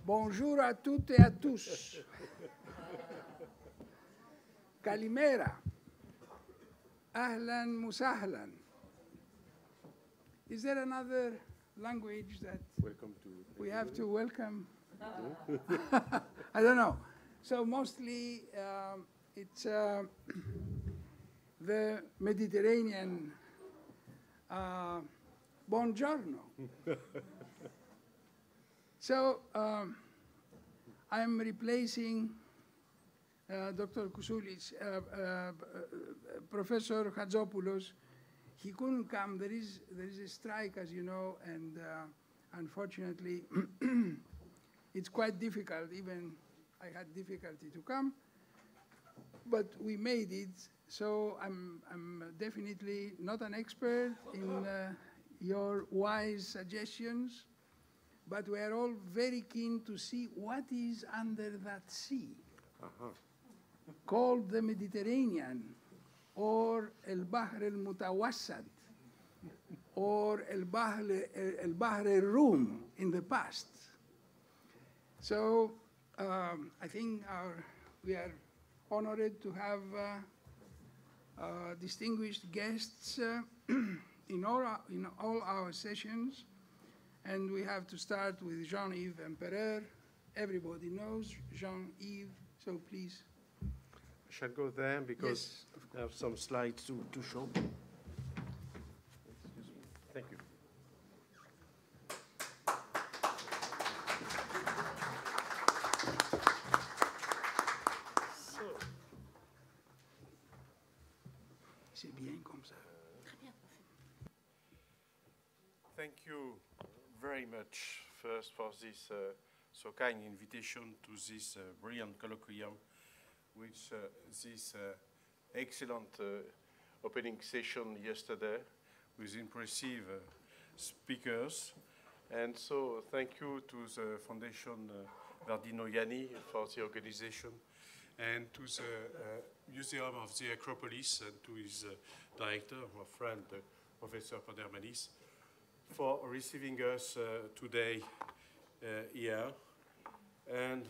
Bonjour à toutes et à tous. Kalimera. Ahlan musahlan. Is there another language that we have to welcome? I don't know. So mostly it's the Mediterranean buongiorno. So I'm replacing Dr. Kousoulis, Professor Hatzopoulos. He couldn't come. There is a strike, as you know, and unfortunately, it's quite difficult. Even I had difficulty to come, but we made it. So I'm definitely not an expert in your wise suggestions, but we are all very keen to see what is under that sea, called the Mediterranean, or El Bahr El Mutawassat, or El Bahr El Rum in the past. So I think we are honored to have distinguished guests in all our sessions. And we have to start with Jean-Yves Empereur. Everybody knows Jean-Yves, so please. I shall go there because I have some slides to show. Excuse me. Thank you. C'est bien comme ça. Thank you very much first for this so kind invitation to this brilliant colloquium, which this excellent opening session yesterday with impressive speakers. And so thank you to the Foundation Verdino Yanni for the organization, and to the Museum of the Acropolis, and to his director, my friend, Professor Padermanis, for receiving us today here. And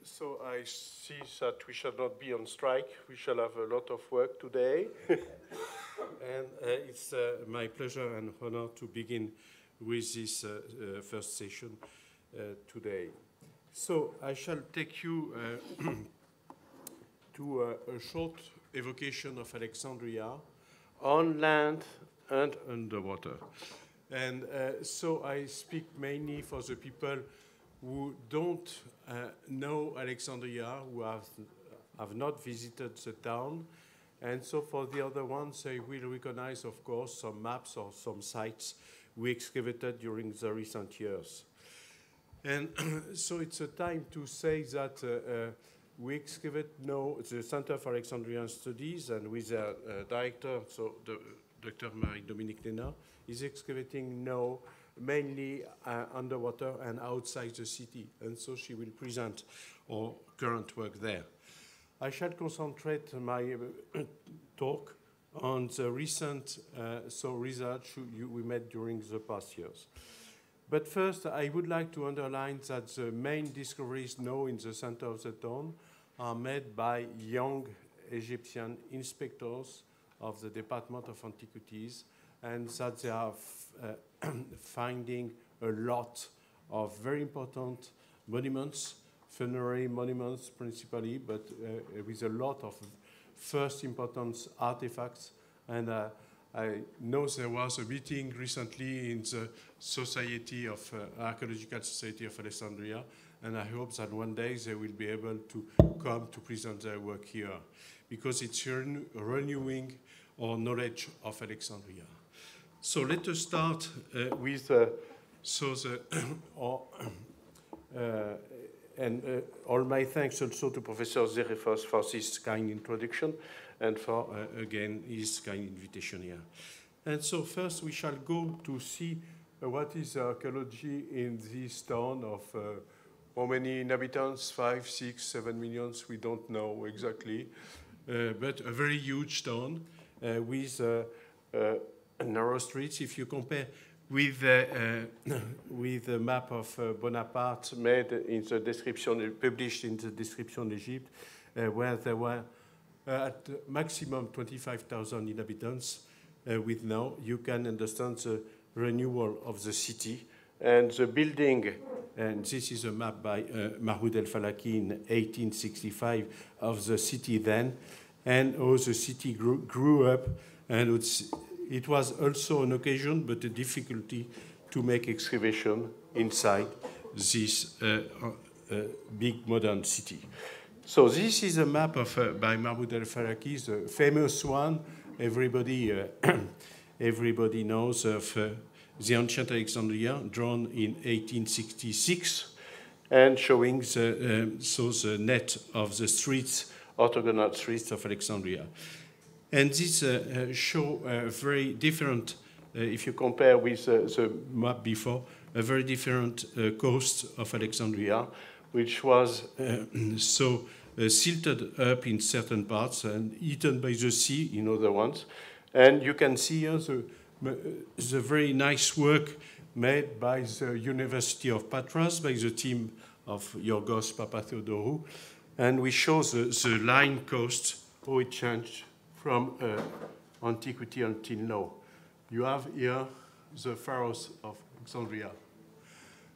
so I see that we shall not be on strike. We shall have a lot of work today. And it's my pleasure and honor to begin with this first session today. So I shall take you to a short evocation of Alexandria on land and underwater. And so I speak mainly for the people who don't know Alexandria, who have not visited the town. And so for the other ones, they will recognize, of course, some maps or some sites we excavated during the recent years. And so it's a time to say that we excavate now the Center for Alexandrian Studies, and with their director, so Dr. Marie-Dominique Lénat, is excavating now mainly underwater and outside the city, and so she will present our current work there. I shall concentrate my talk on the recent research we made during the past years. But first, I would like to underline that the main discoveries now in the center of the town are made by young Egyptian inspectors of the Department of Antiquities, and that they are finding a lot of very important monuments, funerary monuments principally, but with a lot of first importance artifacts. And I know there was a meeting recently in the Society of Archaeological Society of Alexandria, and I hope that one day they will be able to come to present their work here, because it's renewing our knowledge of Alexandria. So let us start with all my thanks also to Professor Zerefos for this kind introduction and for, again, his kind invitation here. And so first we shall go to see what is archaeology in this town of how many inhabitants, 5, 6, 7 millions, we don't know exactly, but a very huge town with narrow streets. If you compare with with a map of Bonaparte made in the description, published in the description Egypt, where there were at maximum 25,000 inhabitants. With now, you can understand the renewal of the city and the building. And this is a map by Mahmoud el-Falaki in 1865 of the city then, and how the city grew up, and it was also an occasion, but a difficulty to make excavation inside this big modern city. So this is a map of by Mahmoud el-Falaki, the famous one. Everybody knows of the ancient Alexandria, drawn in 1866, and showing the net of the streets, orthogonal streets of Alexandria. And this show very different, if you compare with the map before, a very different coast of Alexandria, which was so silted up in certain parts and eaten by the sea in other ones. And you can see here the very nice work made by the University of Patras, by the team of Yorgos Papatheodorou. And we show the line coast, how it changed from antiquity until now. You have here the pharaohs of Alexandria.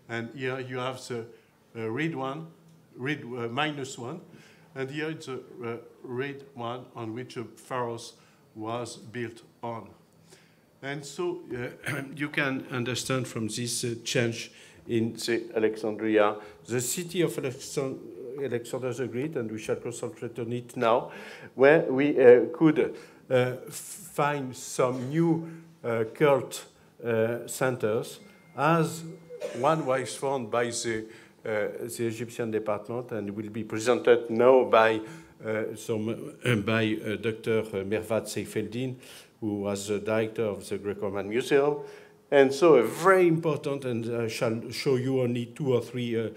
And here you have the red one, minus one. And here it's a red one on which the pharaohs was built on. And so you can understand from this change in the Alexandria, the city of Alexander the Great, and we shall concentrate on it now, where we could find some new cult centers, as one was found by the Egyptian department and will be presented now by Dr. Mervat Seyfeldin, who was the director of the Greco-Roman Museum. And so a very important, and I shall show you only 2 or 3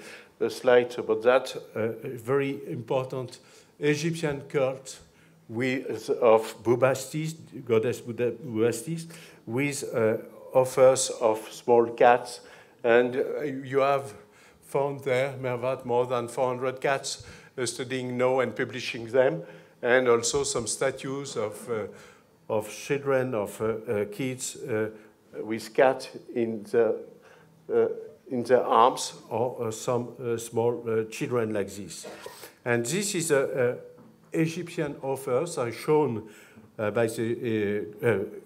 slides about that, very important Egyptian cult of Bubastis, goddess Bubastis, with offers of small cats. And you have found there, Mervat, more than 400 cats, studying now and publishing them, and also some statues of children, of kids with cats in their arms, or some small children like this. And this is Egyptian authors are shown by the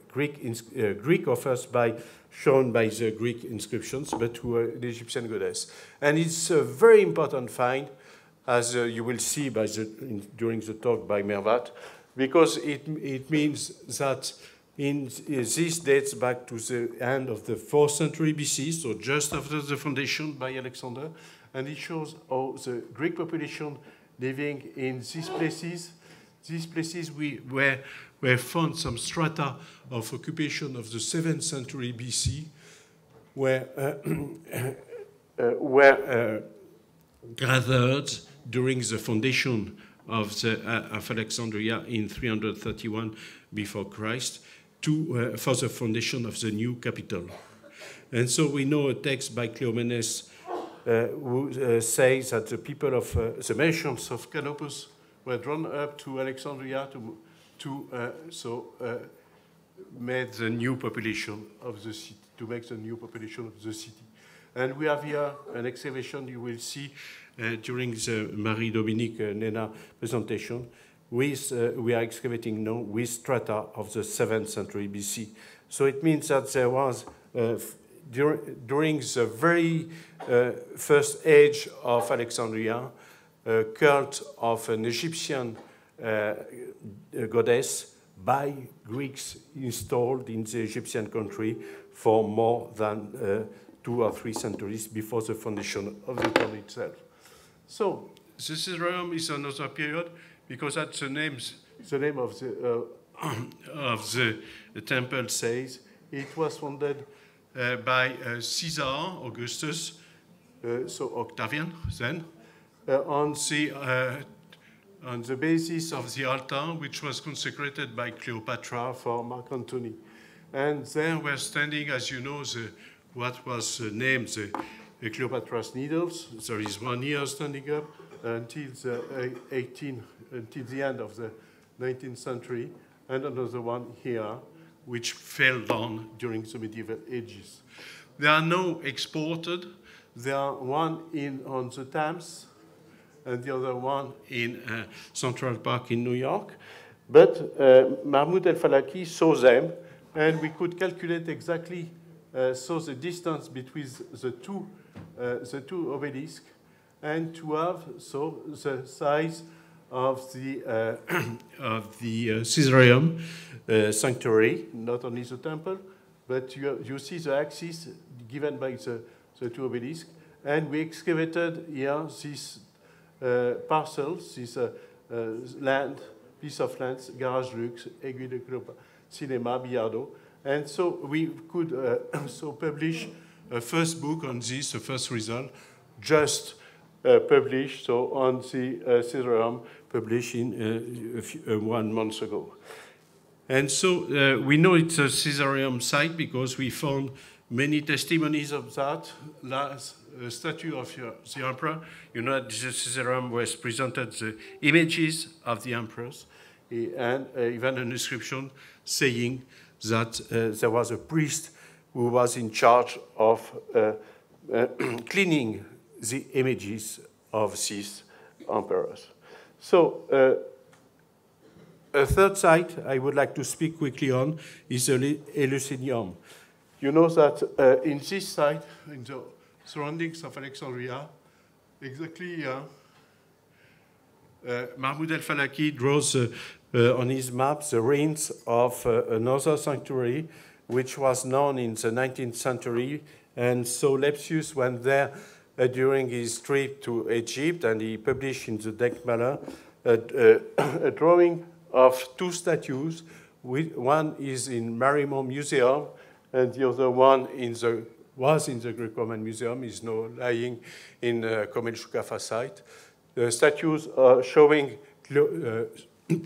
Greek authors shown by the Greek inscriptions, but who are the Egyptian goddess. And it's a very important find, as you will see during the talk by Mervat, because it means that this dates back to the end of the 4th century BC, so just after the foundation by Alexander, and it shows how the Greek population living in these places where found some strata of occupation of the 7th century BC, were gathered during the foundation of Alexandria in 331 before Christ for the foundation of the new capital. And so we know a text by Cleomenes who says that the people of the merchants of Canopus were drawn up to Alexandria to make the new population of the city, to make the new population of the city. And we have here an excavation you will see during the Marie-Dominique Nena presentation. We are excavating now with strata of the 7th century BC. So it means that there was, during the very first age of Alexandria, a cult of an Egyptian goddess by Greeks installed in the Egyptian country for more than 2 or 3 centuries before the foundation of the town itself. So this realm is another period, because that's the name of the temple says. It was founded by Caesar Augustus, so Octavian then, on the basis of the altar, which was consecrated by Cleopatra for Mark Antony. And there were standing, as you know, what was named the Cleopatra's Needles. There is one here standing up until the end of the 19th century, and another one here, which fell down during the medieval ages. They are now exported. There are one on the Thames, and the other one in Central Park in New York. But Mahmoud el-Falaki saw them, and we could calculate exactly the distance between the two obelisks, and to have the size of the Caesareum sanctuary, not only the temple, but you see the axis given by the two obelisks, and we excavated here these parcels, this piece of land, Garage Luxe, Aiguille de Cléopâtre, Cinema, Biardo, and so we could publish a first book on this, the first result, just published, so on the Caesareum, published in 1 month ago. And so we know it's a Caesareum site because we found many testimonies of that. Last statue of the emperor, you know, the Caesareum was presented the images of the emperors, and even an inscription saying that there was a priest who was in charge of cleaning the images of these emperors. So a third site I would like to speak quickly on is the Eleusinium. You know that in this site, in the surroundings of Alexandria, exactly here, Mahmoud el-Falaki draws on his map the ruins of another sanctuary, which was known in the 19th century. And so Lepsius went there during his trip to Egypt, and he published in the Denkmaler a drawing of two statues. One is in Marymount Museum, and the other one was in the Greek-Roman Museum, is now lying in Komel Shukafa site. The statues are showing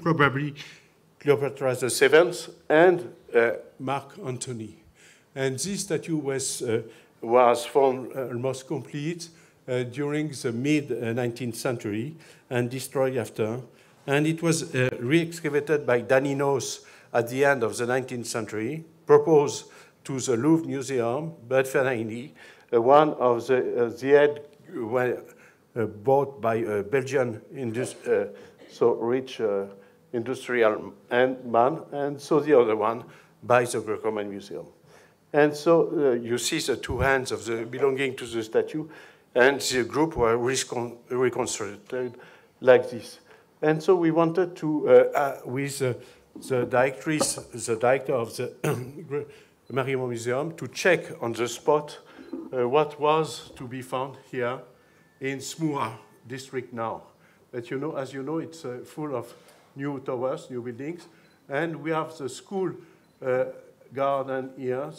probably Cleopatra VII and Mark Antony. And this statue was found almost complete during the mid-19th century and destroyed after. And it was re-excavated by Daninos at the end of the 19th century, proposed to the Louvre Museum, but finally, one of the head were bought by a Belgian rich industrial man, and so the other one by the Greco-Roman Museum. And so you see the two hands of belonging to the statue, and the group were reconstructed like this. And so we wanted to, with the director of the Marymount Museum, to check on the spot what was to be found here in Smua district now. But you know, as you know, it's full of new towers, new buildings, and we have the school garden here,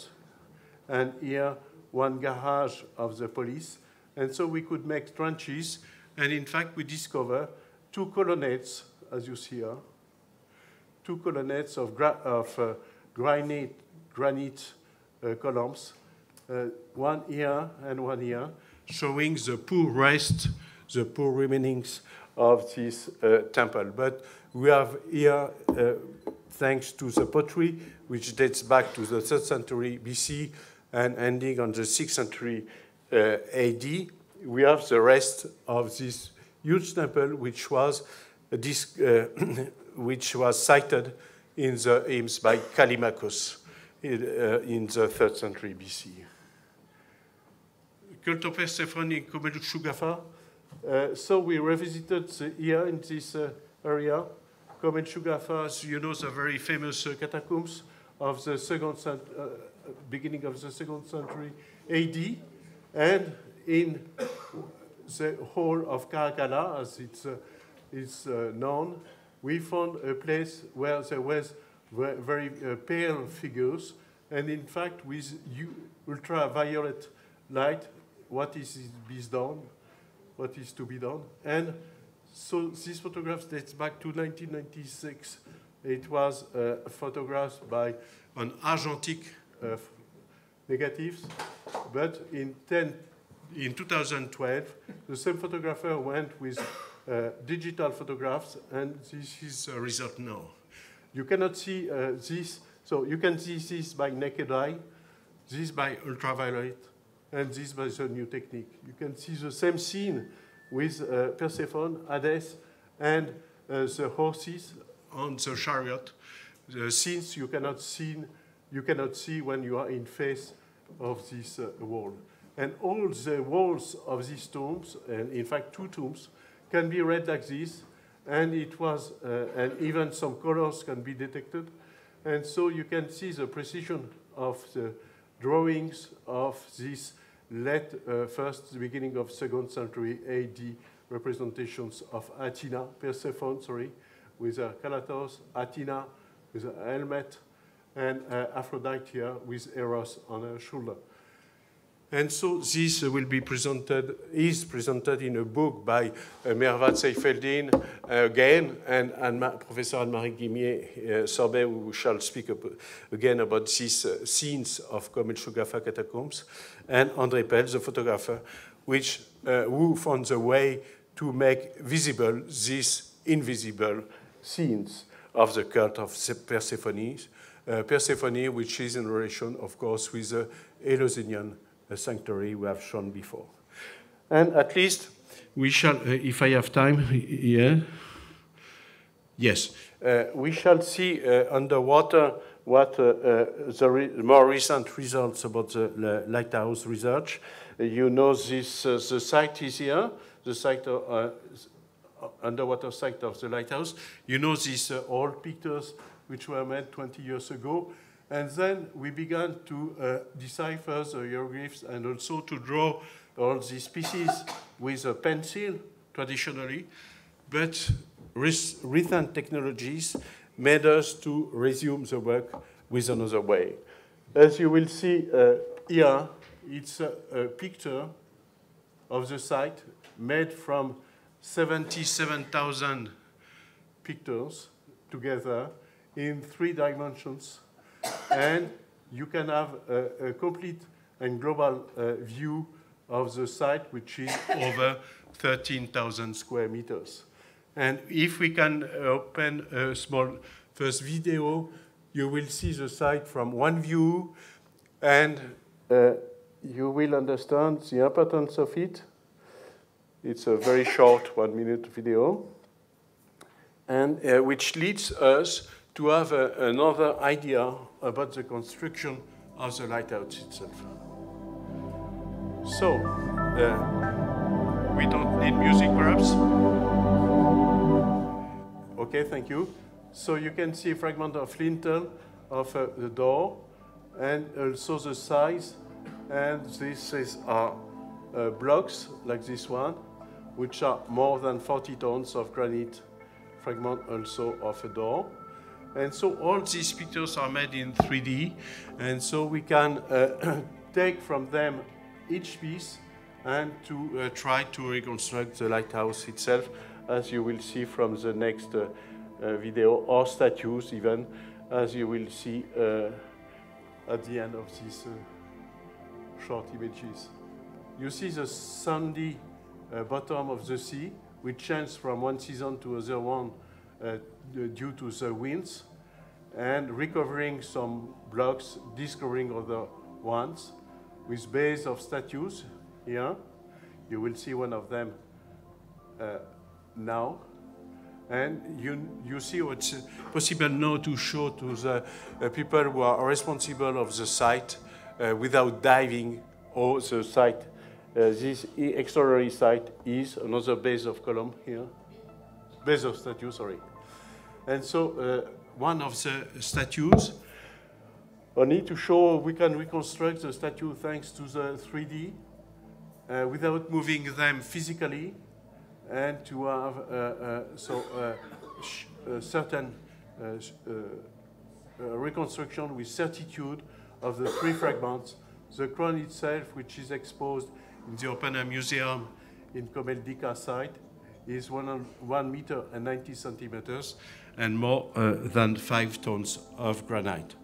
and here one garage of the police, and so we could make trenches, and in fact we discover two colonnades, as you see here, two colonnades of granite columns, one here and one here, showing the poor rest, the poor remainings of this temple. But we have here, thanks to the pottery, which dates back to the 3rd century BC and ending on the 6th century AD, we have the rest of this huge temple, which was cited in the hymns by Callimachus in the 3rd century BC. Cult of Persephone in Komel Shukafa. So we revisited here in this area. Komel Shukafa, as you know, the very famous catacombs of the beginning of the 2nd century AD, and in the hall of Caracalla, as it's known, we found a place where there was very pale figures, and in fact, with ultraviolet light, what is to be done. And so these photographs dates back to 1996. It was photographed by on argentic negatives, but in 2012, the same photographer went with digital photographs, and this is the result now. You cannot see this, so you can see this by naked eye, this by ultraviolet, and this by the new technique. You can see the same scene with Persephone, Hades, and the horses on the chariot. The scenes you cannot see when you are in face of this wall. And all the walls of these tombs, and in fact 2 tombs, can be read like this, and it was, and even some colors can be detected. And so you can see the precision of the drawings of this late first, beginning of 2nd century AD representations of Athena, Persephone, sorry, with a calatos, Athena with a helmet, and Aphrodite here with Eros on her shoulder. And so this will be presented, is presented in a book by Mervat Seyfeldin again, and Professor Anne-Marie Guimier-Sorbet, who shall speak again about these scenes of Comil-Shugafa catacombs, and André Pell, the photographer, who found the way to make visible these invisible scenes of the cult of Persephone, Persephone, which is in relation, of course, with the Eleusinian sanctuary we have shown before. And at least we shall, if I have time here, yes, we shall see underwater what the more recent results about the lighthouse research. You know this, the site is here, the site underwater site of the lighthouse. You know these old pictures which were made 20 years ago. And then we began to decipher the hieroglyphs and also to draw all these pieces with a pencil, traditionally. But recent technologies made us to resume the work with another way. As you will see here, it's a picture of the site made from 77,000 pictures together in 3 dimensions. And you can have a complete and global view of the site, which is over 13,000 square meters. And if we can open a small first video, you will see the site from one view, and you will understand the importance of it. It's a very short 1-minute video, and which leads us to have another idea about the construction of the lighthouse itself. So, we don't need music, perhaps? Okay, thank you. So you can see a fragment of lintel of the door, and also the size, and these are blocks like this one, which are more than 40 tons of granite, fragment also of a door. And so all these pictures are made in 3D, and so we can take from them each piece and to try to reconstruct the lighthouse itself, as you will see from the next video, or statues even, as you will see at the end of these short images. You see the sandy bottom of the sea, which changes from one season to the other one due to the winds, and recovering some blocks, discovering other ones, with base of statues here. You will see one of them now. And you see what's possible now to show to the people who are responsible of the site without diving or the site. This extraordinary site is another base of column here, base of statue, sorry. And so one of the statues, only to show we can reconstruct the statue thanks to the 3D without moving them physically, and to have a certain reconstruction with certitude of the 3 fragments. The crown itself, which is exposed in the Open Air Museum in Comeldika site, is 1 meter and 90 centimeters and more than 5 tons of granite.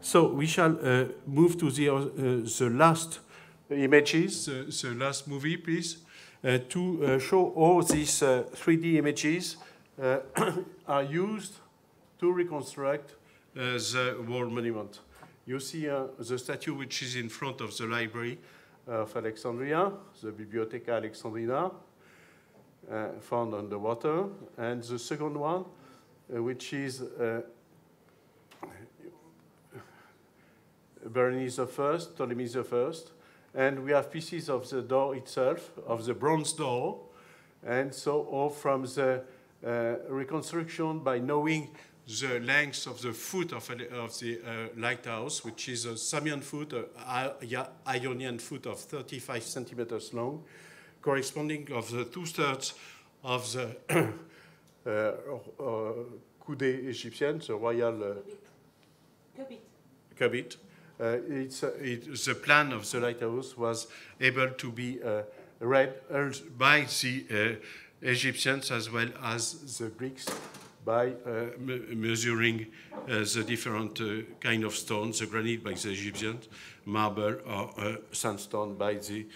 So we shall move to the last images, the last movie, please, to show how these 3D images are used to reconstruct the war monument. You see the statue which is in front of the library of Alexandria, the Bibliotheca Alexandrina, found underwater, and the second one, which is Berenice I, Ptolemy I, and we have pieces of the door itself, of the bronze door, and so all from the reconstruction by knowing the length of the foot of the lighthouse, which is a Samian foot, Ionian foot of 35 centimeters long, corresponding of the 2/3 of the coudée Egyptian, the royal cubit. The plan of the lighthouse was able to be read by the Egyptians as well as the Greeks by measuring the different kind of stones, the granite by the Egyptians, marble or sandstone by the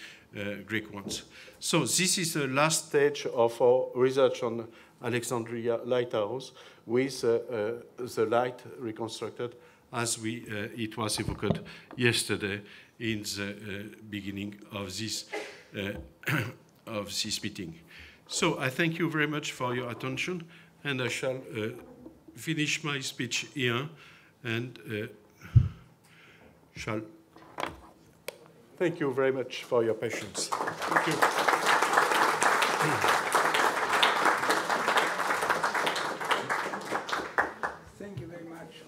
Greek ones. So this is the last stage of our research on Alexandria Lighthouse with the light reconstructed as it was evoked yesterday in the beginning of this meeting. So I thank you very much for your attention, and I shall finish my speech here and shall thank you very much for your patience. Thank you. Thank you very much.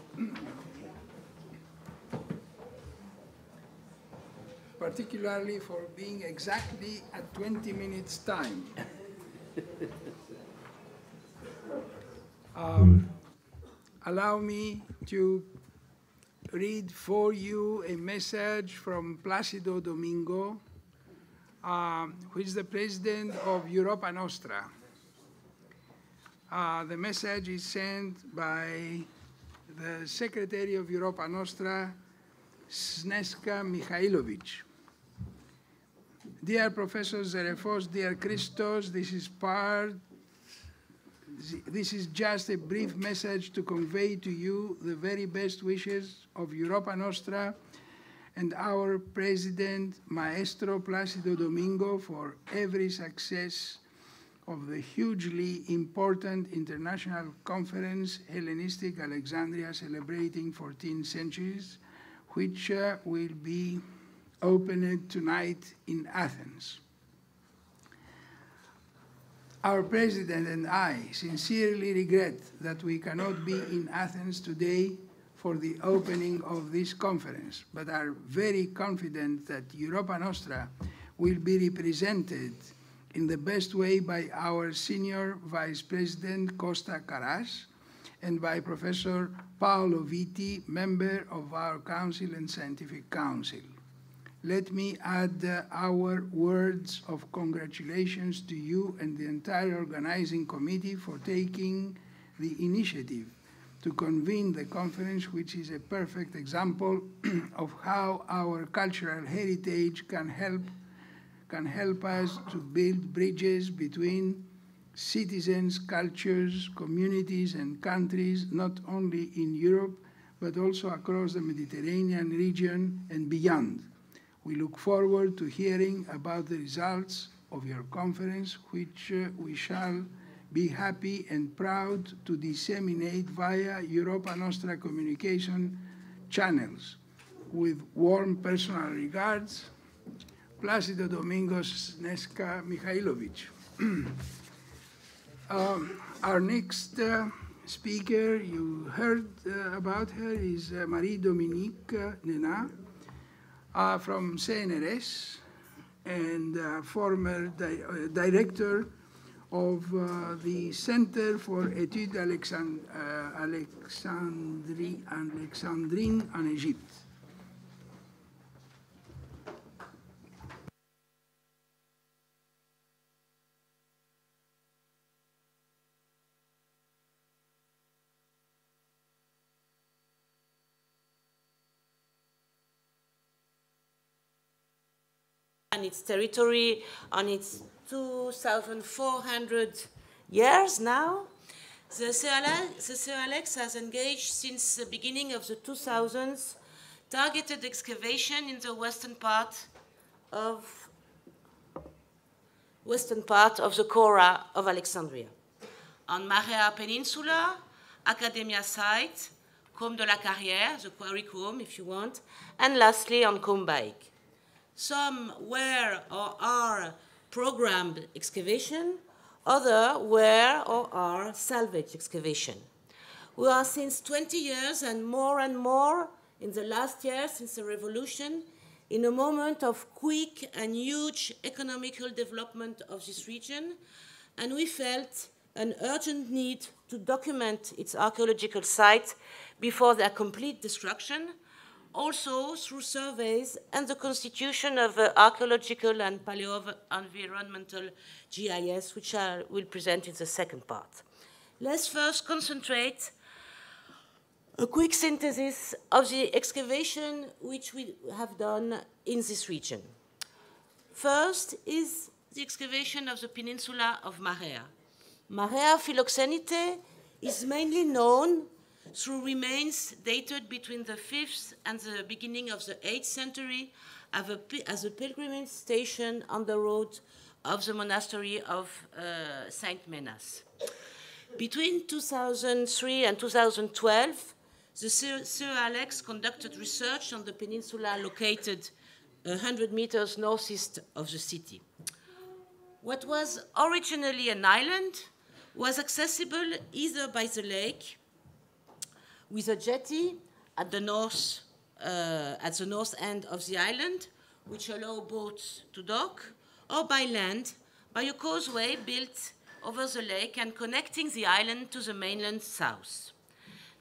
Particularly for being exactly at 20 minutes time. Allow me to read for you a message from Placido Domingo, who is the president of Europa Nostra. The message is sent by the secretary of Europa Nostra, Snežka Mihajlović. Dear Professor Zerefos, dear Christos, this is just a brief message to convey to you the very best wishes of Europa Nostra and our president, Maestro Placido Domingo, for every success of the hugely important international conference, Hellenistic Alexandria, celebrating 14 centuries, which will be opened tonight in Athens. Our president and I sincerely regret that we cannot be in Athens today for the opening of this conference, but are very confident that Europa Nostra will be represented in the best way by our senior Vice President Costa Karas and by Professor Paolo Vitti, member of our Council and Scientific Council. Let me add our words of congratulations to you and the entire organizing committee for taking the initiative to convene the conference, which is a perfect example of how our cultural heritage can help us to build bridges between citizens, cultures, communities, and countries, not only in Europe, but also across the Mediterranean region and beyond. We look forward to hearing about the results of your conference, which we shall be happy and proud to disseminate via Europa Nostra communication channels. With warm personal regards, Placido Domingos Snežka Mihajlović. Our next speaker, you heard about her, is Marie-Dominique Nenat, from CNRS and former director of the Center for Études Alexandrines en Egypte. and its territory on its 2,400 years now. The CEALEX has engaged since the beginning of the 2000s targeted excavation in the western part of the Cora of Alexandria. On Marea Peninsula, Academia site, Combe de la Carrière, the quarry combe if you want, and lastly on Combe. Some were or are programmed excavation, others were or are salvage excavation. We are since 20 years and more in the last year since the revolution in a moment of quick and huge economical development of this region, and we felt an urgent need to document its archaeological sites before their complete destruction, also through surveys and the constitution of archaeological and paleo-environmental GIS, which I will present in the second part. Let's first concentrate a quick synthesis of the excavation which we have done in this region. First is the excavation of the peninsula of Marea. Marea philoxenite is mainly known through remains dated between the 5th and the beginning of the 8th century as a pilgrimage station on the road of the monastery of Saint Menas. Between 2003 and 2012, the CEALEX conducted research on the peninsula located 100 meters northeast of the city. What was originally an island was accessible either by the lake with a jetty at the north end of the island, which allowed boats to dock, or by land, by a causeway built over the lake and connecting the island to the mainland south.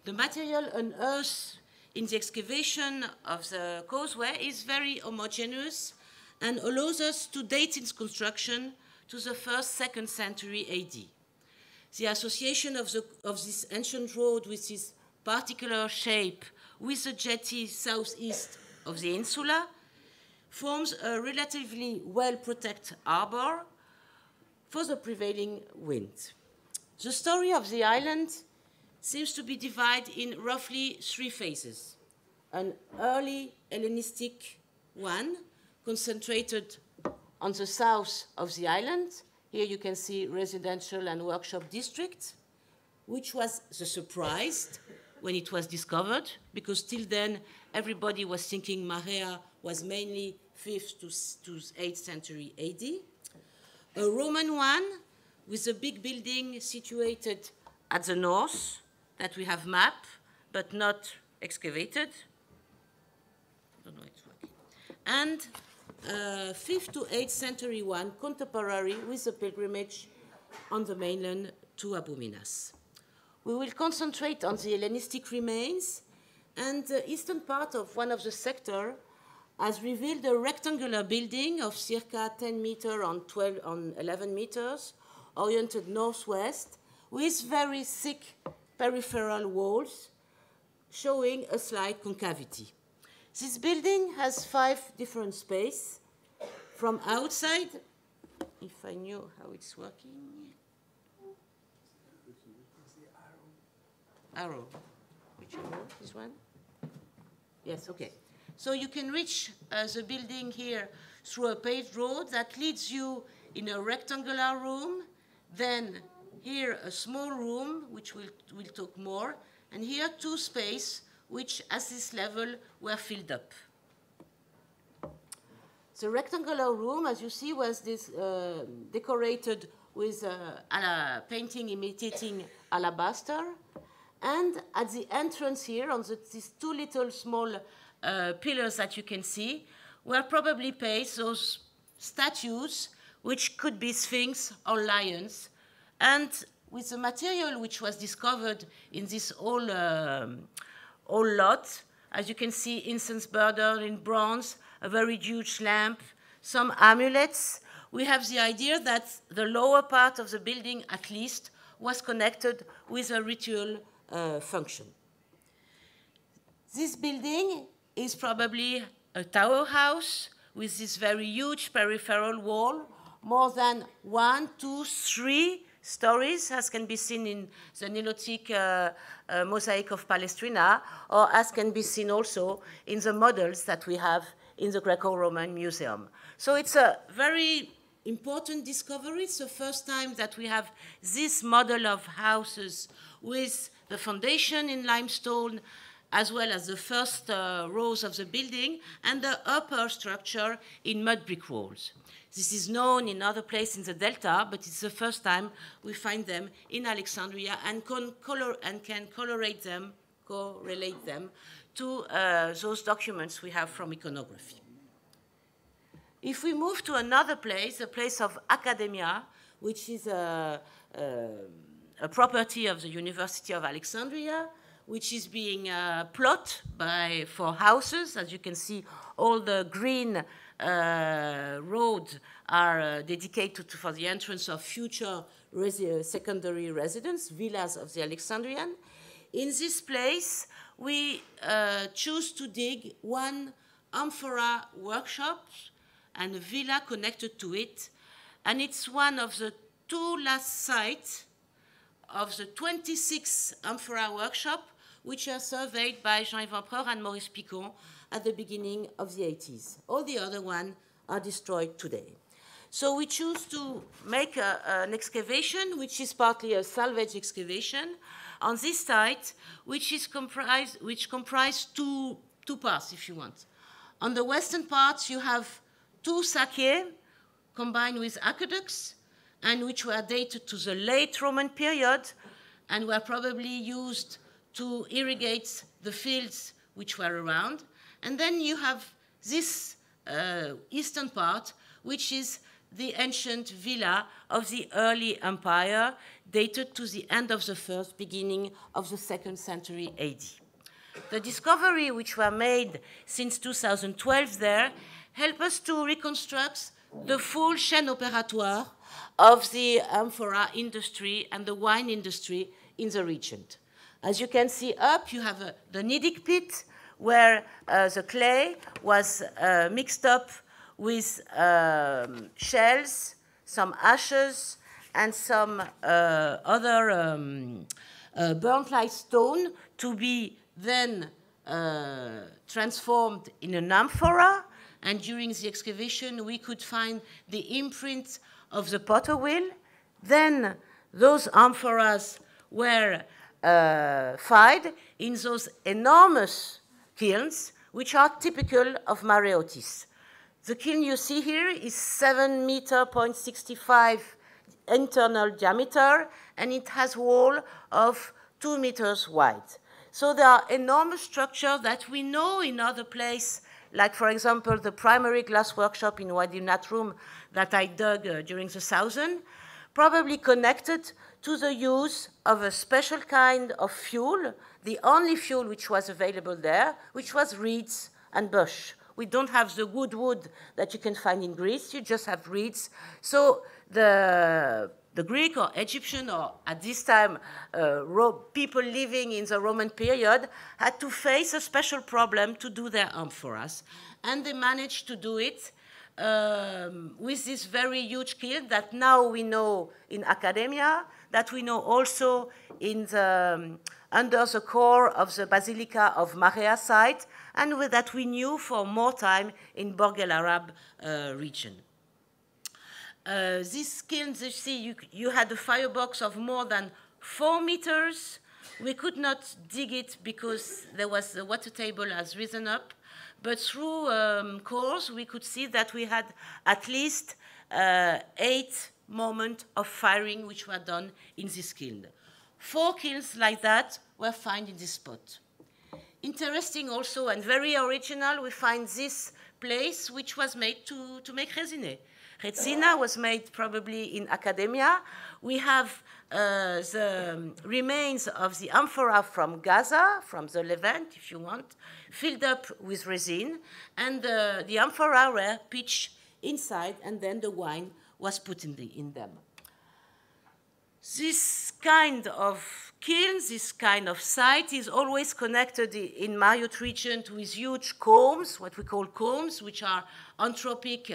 The material unearthed in the excavation of the causeway is very homogeneous and allows us to date its construction to the 1st, 2nd century AD. The association of this ancient road with this particular shape with the jetty southeast of the insula forms a relatively well-protected harbor for the prevailing wind. The story of the island seems to be divided in roughly 3 phases. An early Hellenistic one, concentrated on the south of the island. Here you can see residential and workshop district, which was the surprise when it was discovered, because till then everybody was thinking Marea was mainly 5th to 8th century AD. A Roman one with a big building situated at the north that we have mapped but not excavated. I don't know if it's working. And 5th to 8th century one, contemporary with the pilgrimage on the mainland to Abu Minas. We will concentrate on the Hellenistic remains, and the eastern part of one of the sector has revealed a rectangular building of circa 10 meters on 11 meters, oriented northwest, with very thick peripheral walls showing a slight concavity. This building has 5 different spaces. From outside, if I knew how it's working. Arrow. Which arrow? This one? Yes, okay. So you can reach the building here through a paved road that leads you in a rectangular room, then here a small room, which we'll talk more, and here 2 spaces, which at this level were filled up. The rectangular room, as you see, was decorated with a painting imitating alabaster. And at the entrance here, on these 2 little small pillars that you can see, were probably placed those statues, which could be sphinx or lions. And with the material which was discovered in this whole lot, as you can see, incense burner in bronze, a very huge lamp, some amulets. We have the idea that the lower part of the building, at least, was connected with a ritual function. This building is probably a tower house with this very huge peripheral wall, more than 1, 2, 3 stories, as can be seen in the Nilotic mosaic of Palestrina, or as can be seen also in the models that we have in the Greco-Roman Museum. So it's a very important discovery. It's the first time that we have this model of houses with the foundation in limestone, as well as the first rows of the building, and the upper structure in mud brick walls. This is known in other places in the Delta, but it's the first time we find them in Alexandria and can correlate them to those documents we have from iconography. If we move to another place, the place of Academia, which is a property of the University of Alexandria, which is being plotted for houses. As you can see, all the green roads are dedicated for the entrance of future secondary residence, villas of the Alexandrian. In this place, we choose to dig one amphora workshop and a villa connected to it. And it's one of the 2 last sites of the 26 amphora workshop, which are surveyed by Jean-Yves Empereur and Maurice Picon at the beginning of the 80s. All the other ones are destroyed today. So we choose to make an excavation, which is partly a salvage excavation, on this site, which comprise two parts, if you want. On the western part, you have 2 sakiers combined with aqueducts, and which were dated to the late Roman period, and were probably used to irrigate the fields which were around. And then you have this eastern part, which is the ancient villa of the early empire, dated to the end of the 1st, beginning of the 2nd century AD. The discovery which were made since 2012 there help us to reconstruct the full chaîne opératoire of the amphora industry and the wine industry in the region. As you can see up, you have the kneading pit, where the clay was mixed up with shells, some ashes, and some other burnt like stone to be then transformed in an amphora. And during the excavation, we could find the imprint of the potter wheel. Then those amphoras were fired in those enormous kilns, which are typical of Mareotis. The kiln you see here is 7.65 meters internal diameter, and it has wall of 2 meters wide. So there are enormous structures that we know in other places, like, for example, the primary glass workshop in Wadi Natrum that I dug during the 1000, probably connected to the use of a special kind of fuel, the only fuel which was available there, which was reeds and bush. We don't have the wood that you can find in Greece, you just have reeds. So the Greek or Egyptian, or at this time, people living in the Roman period, had to face a special problem to do their amphoras. And they managed to do it with this very huge kiln that now we know in Academia, that we know also in the, under the core of the Basilica of Marea site, and that we knew for more time in Borg el Arab region. This kiln, you see, you had a firebox of more than 4 meters. We could not dig it because there was the water table has risen up, but through cores, we could see that we had at least 8 moments of firing which were done in this kiln. 4 kilns like that were found in this spot. Interesting also and very original, we find this place which was made to make resine. Resina was made probably in Academia. We have the remains of the amphora from Gaza, from the Levant, if you want, filled up with resin, and the amphora were pitched inside, and then the wine was put in them. This kind of kiln, this kind of site is always connected in Mayotte region with huge combs, what we call combs, which are anthropic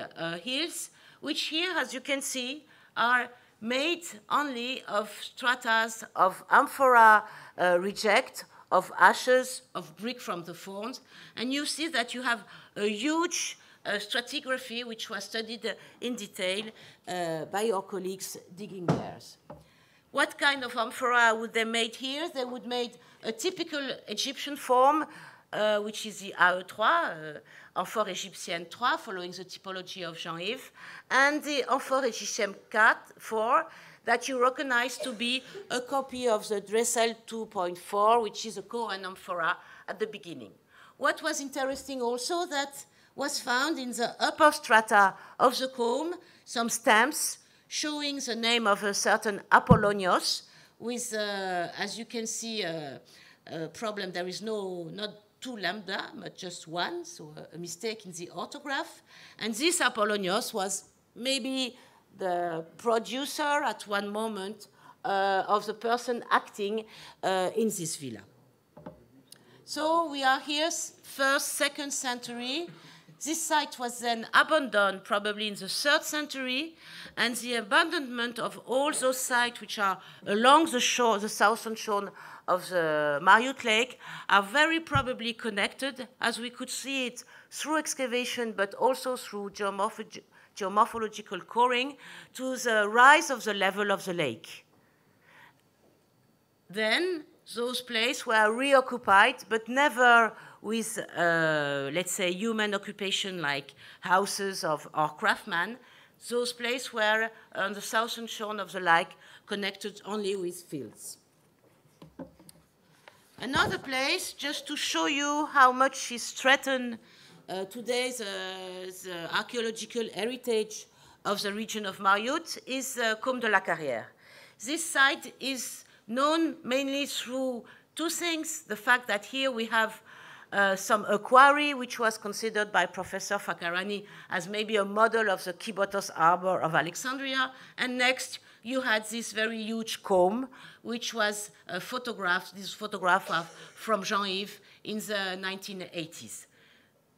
hills, which here, as you can see, are made only of stratas of amphora reject, of ashes, of brick from the forns. And you see that you have a huge stratigraphy, which was studied in detail by your colleagues digging there. What kind of amphora would they make here? They would make a typical Egyptian form, which is the AE3, amphore égyptienne 3, following the typology of Jean-Yves, and the amphore égyptienne 4, that you recognize to be a copy of the Dressel 2.4, which is a Cohen amphora at the beginning. What was interesting also that was found in the upper strata of the comb, some stamps showing the name of a certain Apollonios with, as you can see, a problem. There is not 2 lambda, but just 1, so a mistake in the orthograph. And this Apollonios was maybe the producer at one moment of the person acting in this villa. So we are here, 1st, 2nd century. This site was then abandoned probably in the 3rd century, and the abandonment of all those sites which are along the shore, the southern shore of the Mayotte Lake, are very probably connected, as we could see it through excavation, but also through geomorphological coring, to the rise of the level of the lake. Then those places were reoccupied, but never with, let's say, human occupation like houses or craftsmen. Those places were on the southern shore of the lake, connected only with fields. Another place, just to show you how much is threatened today, the archaeological heritage of the region of Mayotte, is Combe de la Carrière. This site is known mainly through 2 things. The fact that here we have some quarry, which was considered by Professor Fakarani as maybe a model of the Kibotos Harbor of Alexandria. And next, you had this very huge comb, which was photographed, this photograph from Jean-Yves in the 1980s.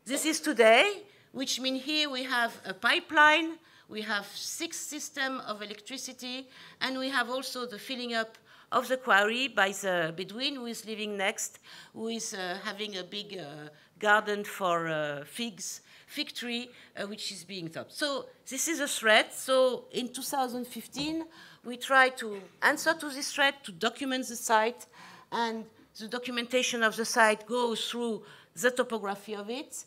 This is today, which means here we have a pipeline, we have 6 systems of electricity, and we have also the filling up of the quarry by the Bedouin who is living next, who is having a big garden for fig tree, which is being topped. So this is a threat. So in 2015, we tried to answer to this threat, to document the site, and the documentation of the site goes through the topography of it,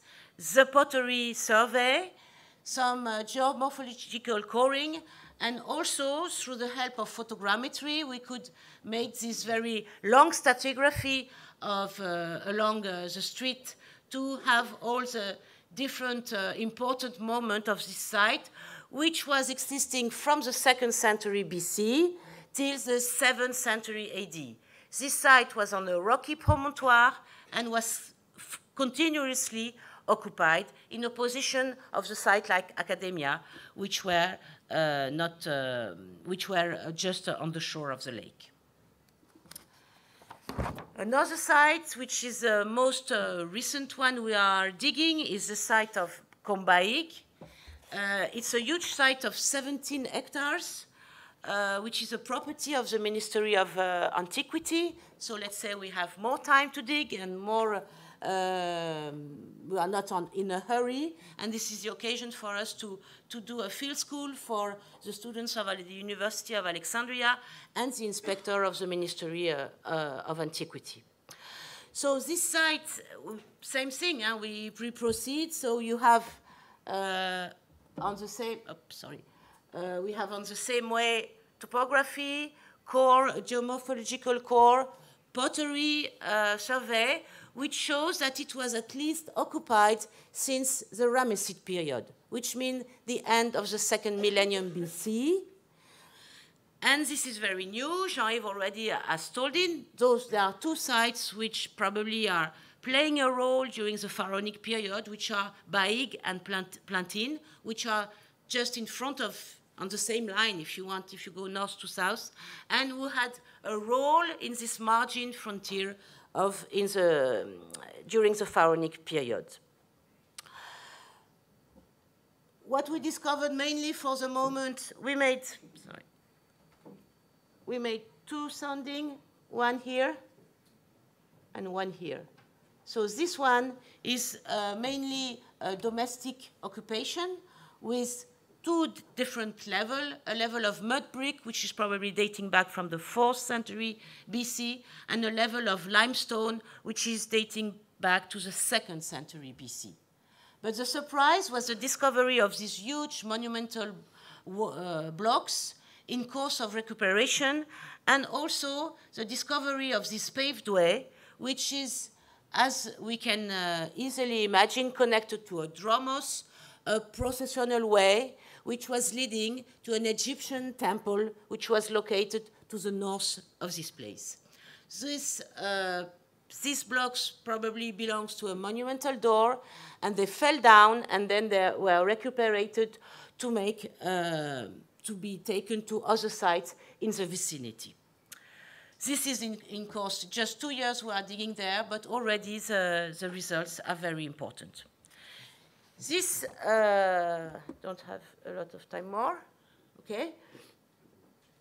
the pottery survey, some geomorphological coring, and also through the help of photogrammetry, we could make this very long stratigraphy of along the street to have all the different important moments of this site, which was existing from the 2nd century BC till the 7th century AD. This site was on a rocky promontory and was continuously occupied in opposition of the site like Academia, which were just on the shore of the lake. Another site, which is the most recent one we are digging, is the site of Combaïg. It's a huge site of 17 hectares, which is a property of the Ministry of Antiquity. So let's say we have more time to dig and more, we are not in a hurry. And this is the occasion for us to do a field school for the students of the University of Alexandria and the inspector of the Ministry of Antiquity. So this site, same thing, we proceed. So you have on the same, we have on the same way topography, core, geomorphological core, pottery survey, which shows that it was at least occupied since the Ramesside period, which means the end of the 2nd millennium BC. And this is very new. Jean-Yves already has told it. There are 2 sites which probably are playing a role during the Pharaonic period, which are Baïg and Plantine, which are just in front of on the same line, if you want, if you go north to south, and who had a role in this margin frontier during the Pharaonic period. What we discovered mainly for the moment, we made two soundings, one here and one here. So this one is mainly a domestic occupation with two different levels, a level of mud brick, which is probably dating back from the 4th century BC, and a level of limestone, which is dating back to the 2nd century BC. But the surprise was the discovery of these huge monumental blocks in course of recuperation, and also the discovery of this paved way, which is, as we can easily imagine, connected to a dromos, a processional way, which was leading to an Egyptian temple, which was located to the north of this place. These blocks probably belongs to a monumental door, and they fell down, and then they were recuperated to be taken to other sites in the vicinity. This is in course. Just 2 years we are digging there, but already the results are very important. This, don't have a lot of time more, okay?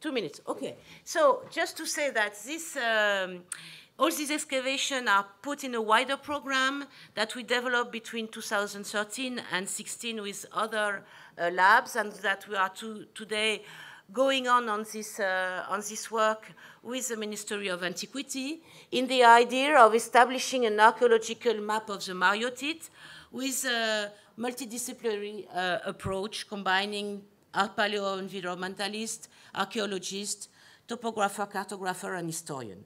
2 minutes, okay. So just to say that all these excavations are put in a wider program that we developed between 2013 and 2016 with other labs, and that we are today going on this work with the Ministry of Antiquity in the idea of establishing an archaeological map of the Mareotid with a multidisciplinary approach combining paleoenvironmentalist, archaeologist, topographer, cartographer, and historian.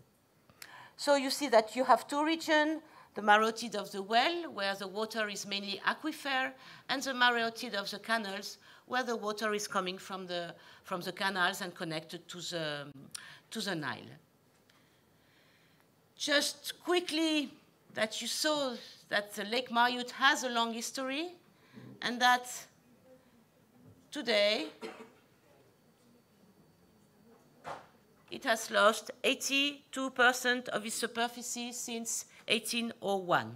So you see that you have two regions, the Mareotid of the well, where the water is mainly aquifer, and the Mareotid of the canals, where the water is coming from the canals and connected to the Nile. Just quickly, that you saw that the Lake Mariot has a long history, and that today it has lost 82% of its superficie since 1801.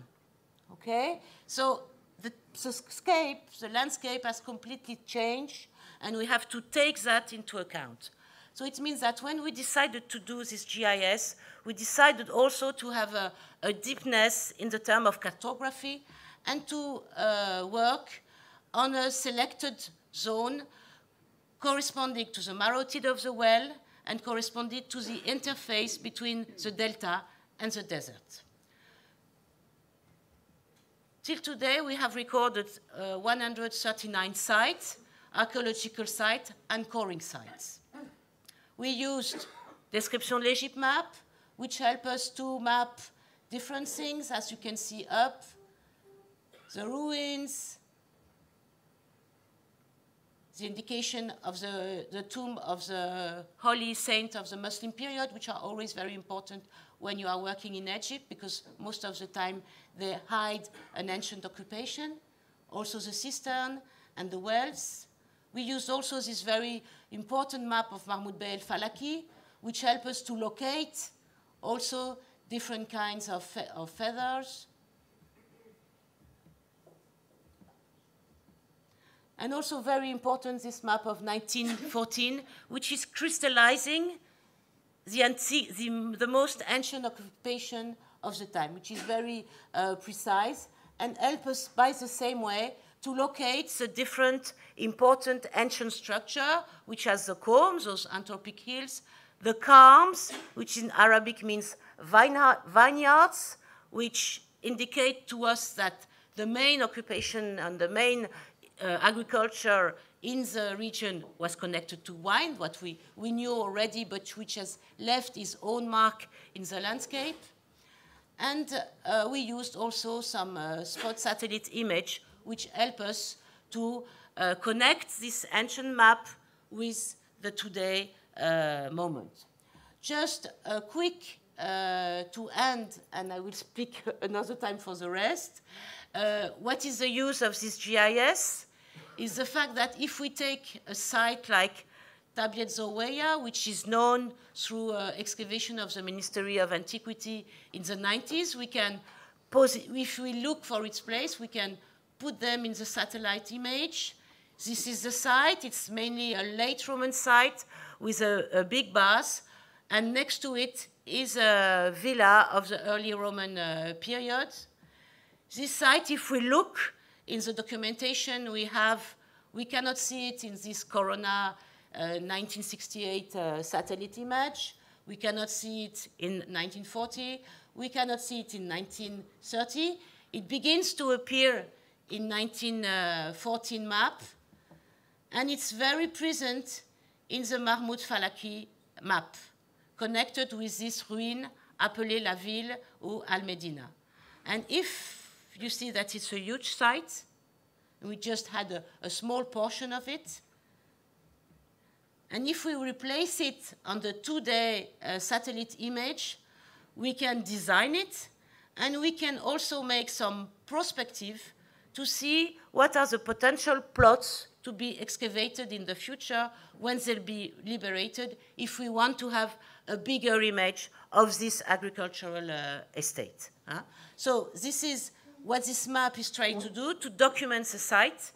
Okay? So the landscape has completely changed, and we have to take that into account. So it means that when we decided to do this GIS, we decided also to have a deepness in the term of cartography and to work on a selected zone corresponding to the Mareotid of the well and corresponding to the interface between the delta and the desert. Till today, we have recorded 139 sites, archaeological sites, and coring sites. We used description de l'Egypte map, which help us to map different things, as you can see up, the ruins, the indication of the tomb of the holy saint of the Muslim period, which are always very important when you are working in Egypt, because most of the time they hide an ancient occupation. Also the cistern and the wells. We used also this very important map of Mahmoud Bey el-Falaki, which help us to locate also different kinds of feathers. And also very important, this map of 1914, which is crystallizing the most ancient occupation of the time, which is very precise, and help us by the same way to locate the different important ancient structure, which has the combs, those anthropic hills, the karms, which in Arabic means vineyards, which indicate to us that the main occupation and the main agriculture in the region was connected to wine, what we knew already, but which has left its own mark in the landscape. And we used also some spot satellite image, which help us to connect this ancient map with the today moment. Just a quick to end, and I will speak another time for the rest. What is the use of this GIS? is the fact that if we take a site like Tabiet Zoweya, which is known through excavation of the Ministry of Antiquity in the 90s, we can if we look for its place, we can put them in the satellite image. This is the site. It's mainly a late Roman site with a big bath, and next to it is a villa of the early Roman period. This site, if we look in the documentation we have, we cannot see it in this Corona 1968 satellite image. We cannot see it in 1940. We cannot see it in 1930. It begins to appear in 1914 map, and it's very present in the Mahmoud Falaki map, connected with this ruin appelée La Ville ou Al-Medina. And if you see that it's a huge site, we just had a small portion of it, and if we replace it on the 2-day satellite image, we can design it, and we can also make some perspective to see what are the potential plots to be excavated in the future when they'll be liberated, if we want to have a bigger image of this agricultural estate. So this is what this map is trying to do, to document the site,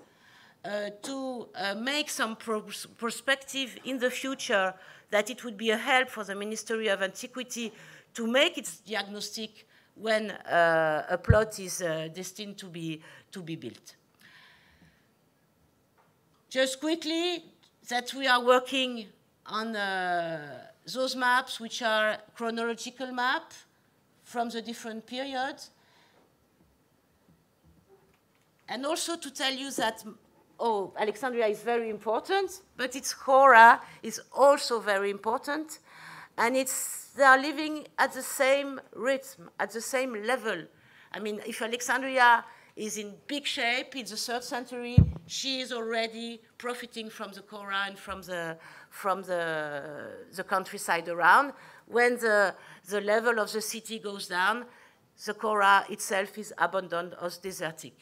to make some perspective in the future that it would be a help for the Ministry of Antiquity to make its diagnostic when a plot is destined to be built. Just quickly, that we are working on those maps which are chronological map from the different periods. And also to tell you that, Alexandria is very important, but its Hora is also very important. And they are living at the same rhythm, at the same level. I mean, if Alexandria is in big shape in the 3rd century, she is already profiting from the Hora and from the countryside around. When the level of the city goes down, the Hora itself is abandoned as desertic.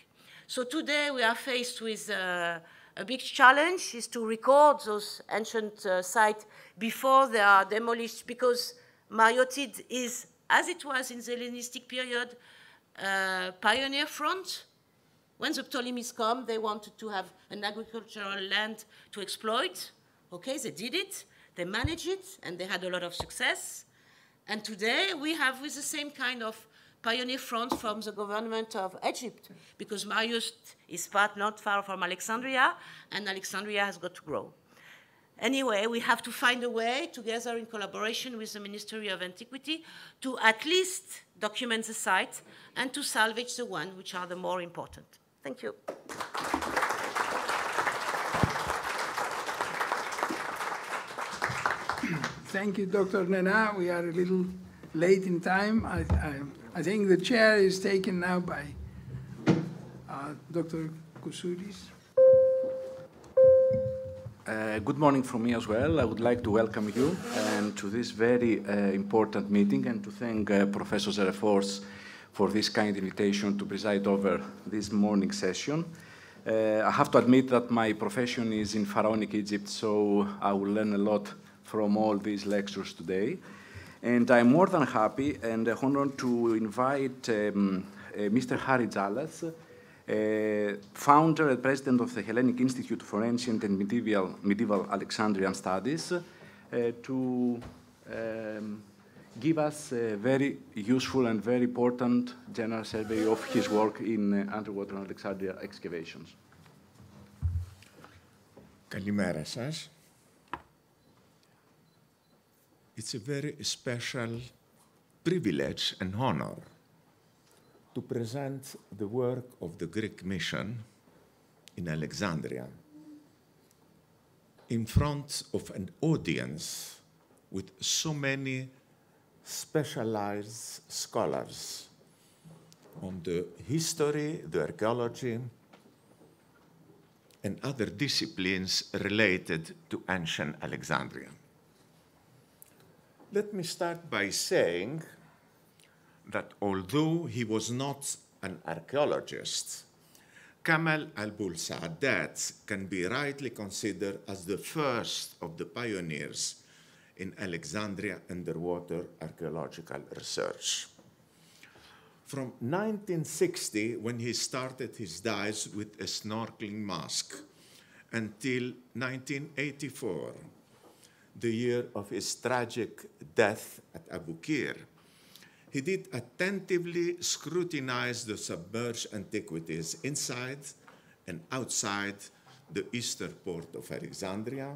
So today we are faced with a big challenge, is to record those ancient sites before they are demolished, because Mariotid is, as it was in the Hellenistic period, pioneer front. When the Ptolemies come, they wanted to have an agricultural land to exploit. Okay, they did it, they managed it, and they had a lot of success. And today we have with the same kind of pioneer front from the government of Egypt, because Marius is not far from Alexandria, and Alexandria has got to grow. Anyway, we have to find a way, together in collaboration with the Ministry of Antiquity, to at least document the site and to salvage the one which are the more important. Thank you. Thank you, Dr. Nena. We are a little late in time. I think the chair is taken now by Dr. Kousouris. Good morning from me as well. I would like to welcome you to this very important meeting, and to thank Professor Zerefors for this kind invitation to preside over this morning session. I have to admit that my profession is in Pharaonic Egypt, so I will learn a lot from all these lectures today. And I'm more than happy and honored to invite Mr. Harry Jalas, founder and president of the Hellenic Institute for Ancient and Medieval Alexandrian Studies, to give us a very useful and very important general survey of his work in underwater Alexandria excavations. Καλημέρα σας. It's a very special privilege and honor to present the work of the Greek mission in Alexandria in front of an audience with so many specialized scholars on the history, the archaeology, and other disciplines related to ancient Alexandria. Let me start by saying that although he was not an archaeologist, Kamal al-Bul Sa'adat can be rightly considered as the first of the pioneers in Alexandria underwater archaeological research. From 1960, when he started his dives with a snorkeling mask, until 1984, the year of his tragic death at Abu Qir, he did attentively scrutinize the submerged antiquities inside and outside the eastern port of Alexandria,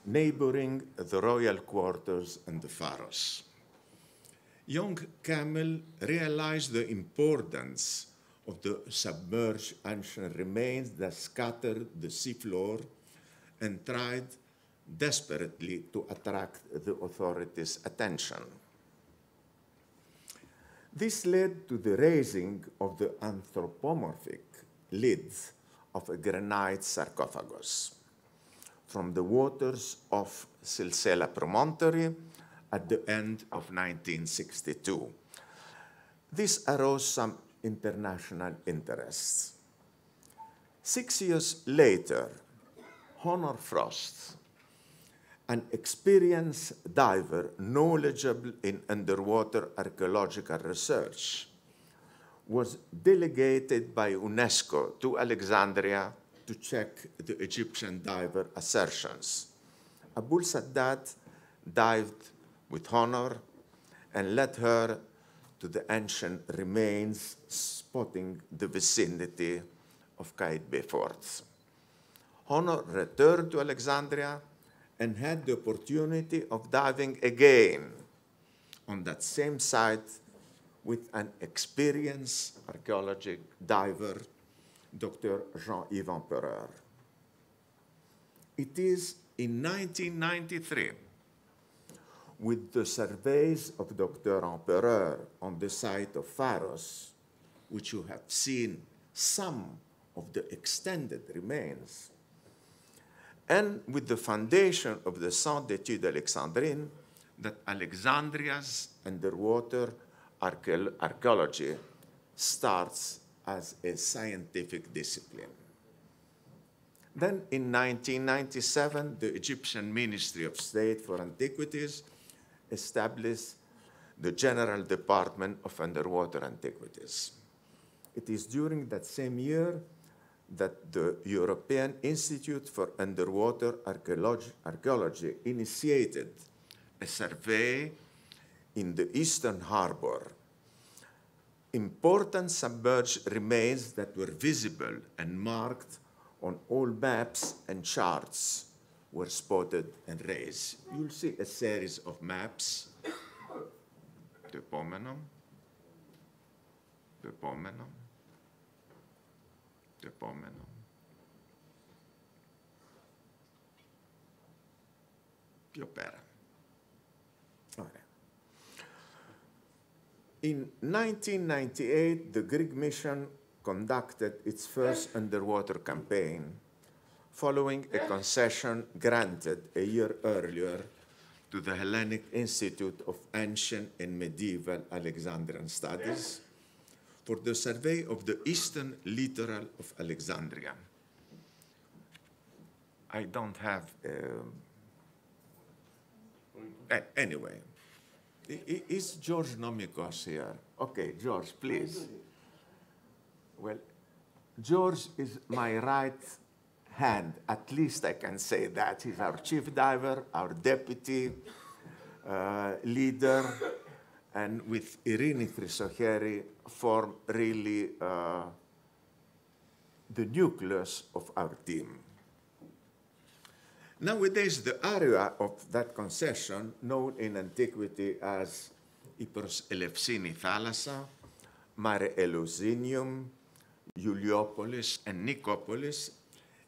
neighboring the royal quarters and the pharos. Young Kamel realized the importance of the submerged ancient remains that scattered the seafloor and tried desperately to attract the authorities' attention. This led to the raising of the anthropomorphic lids of a granite sarcophagus from the waters of Silsila Promontory at the end of 1962. This arose some international interest. 6 years later, Honor Frost, an experienced diver knowledgeable in underwater archaeological research, was delegated by UNESCO to Alexandria to check the Egyptian diver assertions. Abul Sadat dived with honor and led her to the ancient remains, spotting the vicinity of Qaitbay Fort. Honor returned to Alexandria and had the opportunity of diving again on that same site with an experienced archaeological diver, Dr. Jean-Yves Empereur. It is in 1993, with the surveys of Dr. Empereur on the site of Pharos, which you have seen some of the extended remains, and with the foundation of the Centre d'études alexandrines, that Alexandria's underwater archaeology starts as a scientific discipline. Then in 1997, the Egyptian Ministry of State for Antiquities established the General Department of Underwater Antiquities. It is during that same year that the European Institute for Underwater Archaeology initiated a survey in the Eastern Harbor. Important submerged remains that were visible and marked on all maps and charts were spotted and raised. You'll see a series of maps. The Pomenon, the Pomenon, the Pomenon. Più opera. In 1998, the Greek mission conducted its first underwater campaign, following a concession granted a year earlier to the Hellenic Institute of Ancient and Medieval Alexandrian Studies for the survey of the eastern littoral of Alexandria. I don't have, anyway. Is George Nomikos here? Okay, George, please. Well, George is my right hand, at least I can say that. He's our chief diver, our deputy leader, and with Irini Chrysocheri form really the nucleus of our team. Nowadays, the area of that concession, known in antiquity as Ypros Elefsini Thalassa, Mare Eleusinium, Iuliopolis, and Nicopolis,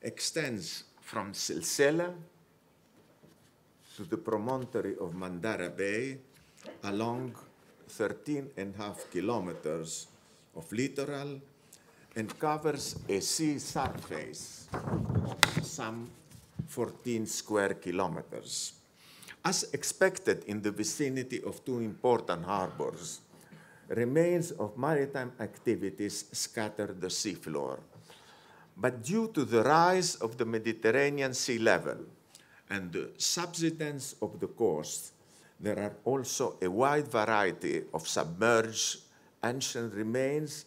extends from Silsila to the promontory of Mandara Bay along 13.5 kilometers of littoral and covers a sea surface of some 14 square kilometers. As expected in the vicinity of two important harbors, remains of maritime activities scatter the seafloor, But due to the rise of the Mediterranean sea level and the subsidence of the coast, there are also a wide variety of submerged ancient remains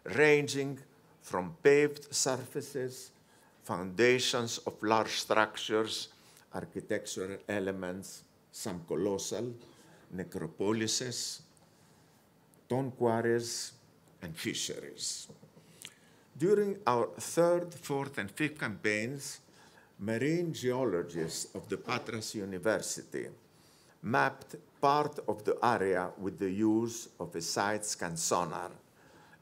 ranging from paved surfaces, foundations of large structures, architectural elements, some colossal, necropolises, stone quarries, and fisheries. During our third, fourth, and fifth campaigns, marine geologists of the Patras University mapped part of the area with the use of a side scan sonar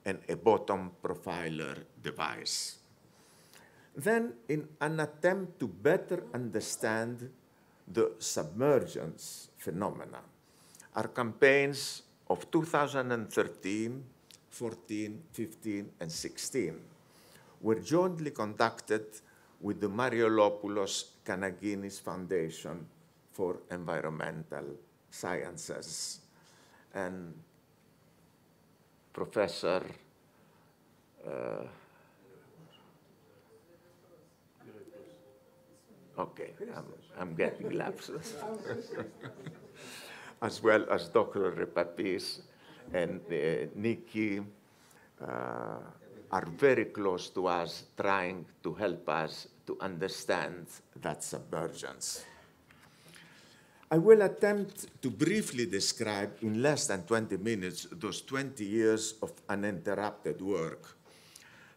and a bottom profiler device. Then, in an attempt to better understand the submergence phenomena, our campaigns of 2013, 14, 15, and 16 were jointly conducted with the Mariolopoulos Kanaginis Foundation for Environmental Sciences and Professor okay, I'm getting lapses. As well as Dr. Repapis and Nikki are very close to us, trying to help us to understand that submergence. I will attempt to briefly describe in less than 20 minutes those 20 years of uninterrupted work,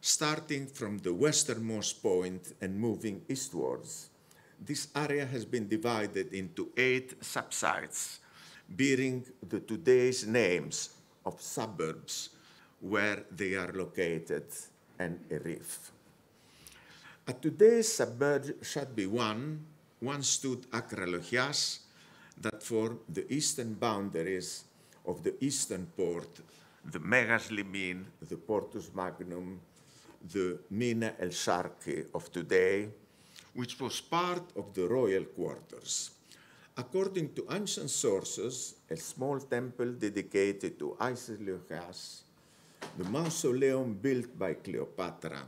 starting from the westernmost point and moving eastwards. This area has been divided into 8 subsites, bearing the today's names of suburbs where they are located and a reef. At today's submerged Shadby 1, once stood Akralochias that formed the eastern boundaries of the eastern port, the Megas Limin, the Portus Magnum, the Mina El Sharqi of today, which was part of the royal quarters. According to ancient sources, a small temple dedicated to Isis Leochas, the mausoleum built by Cleopatra,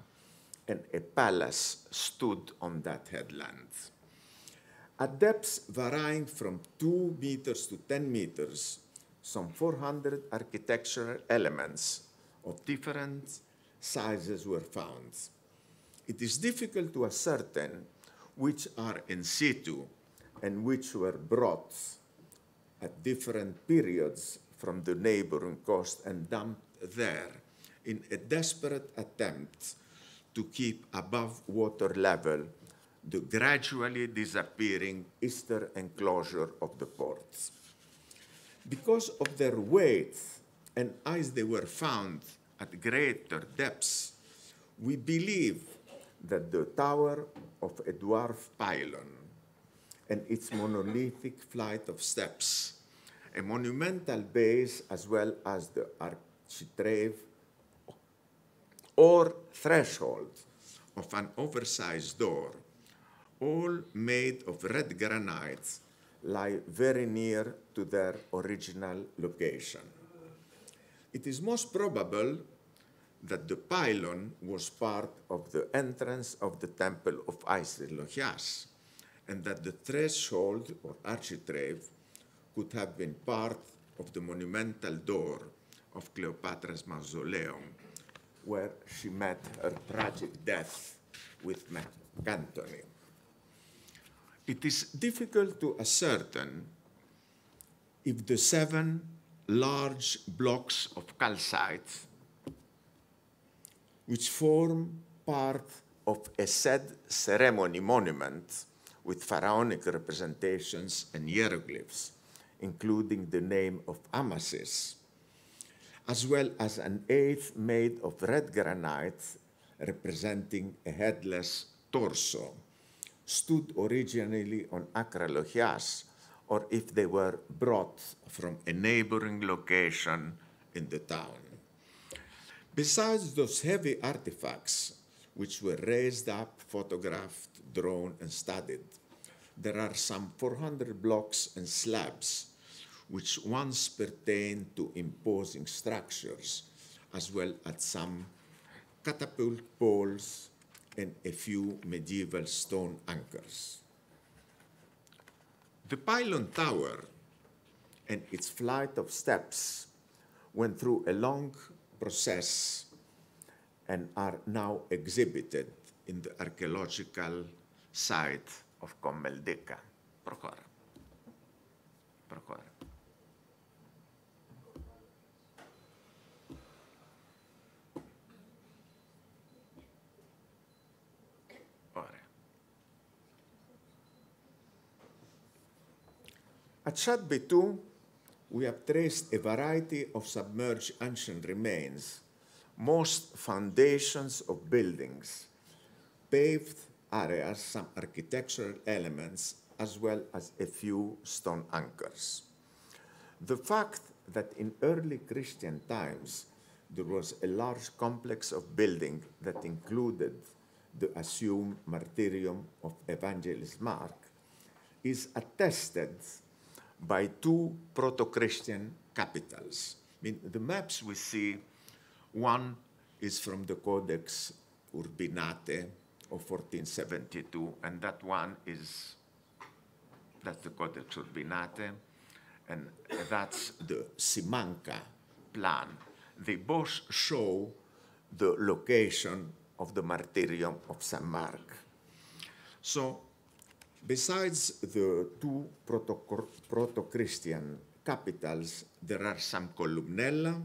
and a palace stood on that headland. At depths varying from 2 meters to 10 meters, some 400 architectural elements of different sizes were found. It is difficult to ascertain which are in situ and which were brought at different periods from the neighboring coast and dumped there in a desperate attempt to keep above water level the gradually disappearing eastern enclosure of the ports. Because of their weight and as they were found at greater depths, we believe that the tower of a dwarf pylon and its monolithic flight of steps, a monumental base as well as the architrave or threshold of an oversized door, all made of red granite, lie very near to their original location. It is most probable that the pylon was part of the entrance of the temple of Isis Lochias, and that the threshold or architrave could have been part of the monumental door of Cleopatra's mausoleum, where she met her tragic death with Mark Antony. It is difficult to ascertain if the 7 large blocks of calcite, which form part of a said ceremony monument with pharaonic representations and hieroglyphs, including the name of Amasis, as well as an 8th made of red granite representing a headless torso, stood originally on Akralochias, or if they were brought from a neighboring location in the town. Besides those heavy artifacts, which were raised up, photographed, drawn, and studied, there are some 400 blocks and slabs which once pertained to imposing structures, as well as some catapult poles, and a few medieval stone anchors. The pylon tower and its flight of steps went through a long process and are now exhibited in the archaeological site of Kommeldika. Prokora. Prokora. At Shadbi too, we have traced a variety of submerged ancient remains, most foundations of buildings, paved areas, some architectural elements, as well as a few stone anchors. The fact that in early Christian times there was a large complex of building that included the assumed martyrium of Evangelist Mark is attested by two proto-Christian capitals. I mean, the maps we see, one is from the Codex Urbinate of 1472, and that one is, that's the Codex Urbinate, and that's the Simanca plan. They both show the location of the martyrium of St. Mark. So, besides the two proto-Christian capitals, there are some columnella,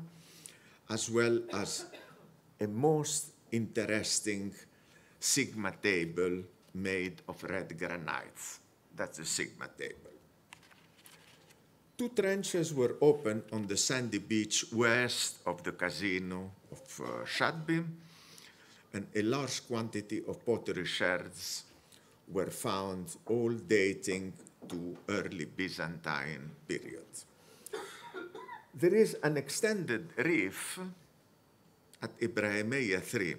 as well as a most interesting sigma table made of red granites. That's a sigma table. Two trenches were opened on the sandy beach west of the casino of Shadbi, and a large quantity of pottery sherds were found, all dating to early Byzantine period. There is an extended reef at Ibrahimiyya 3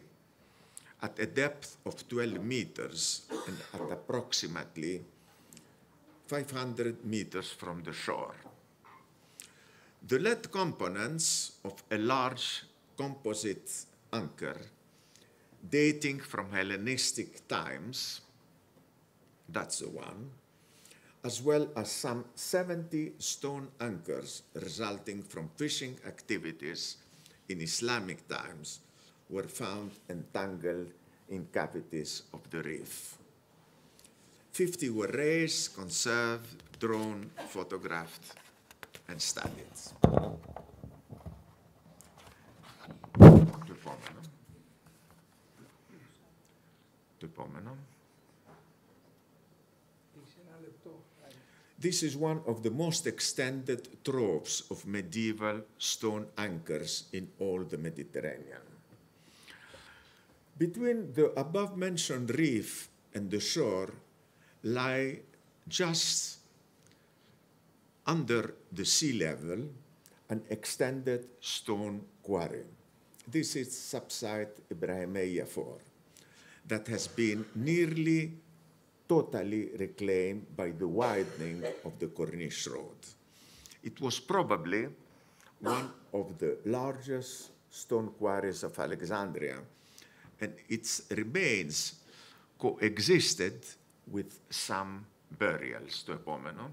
at a depth of 12 meters and at approximately 500 meters from the shore. The lead components of a large composite anchor dating from Hellenistic times, that's the one, as well as some 70 stone anchors resulting from fishing activities in Islamic times were found entangled in cavities of the reef. 50 were raised, conserved, drawn, photographed, and studied. This is one of the most extended troves of medieval stone anchors in all the Mediterranean. Between the above-mentioned reef and the shore lie just under the sea level an extended stone quarry. This is subsite Ibrahimiyya 4 that has been nearly totally reclaimed by the widening of the Corniche Road. It was probably one of the largest stone quarries of Alexandria, and its remains coexisted with some burials to Epomeno.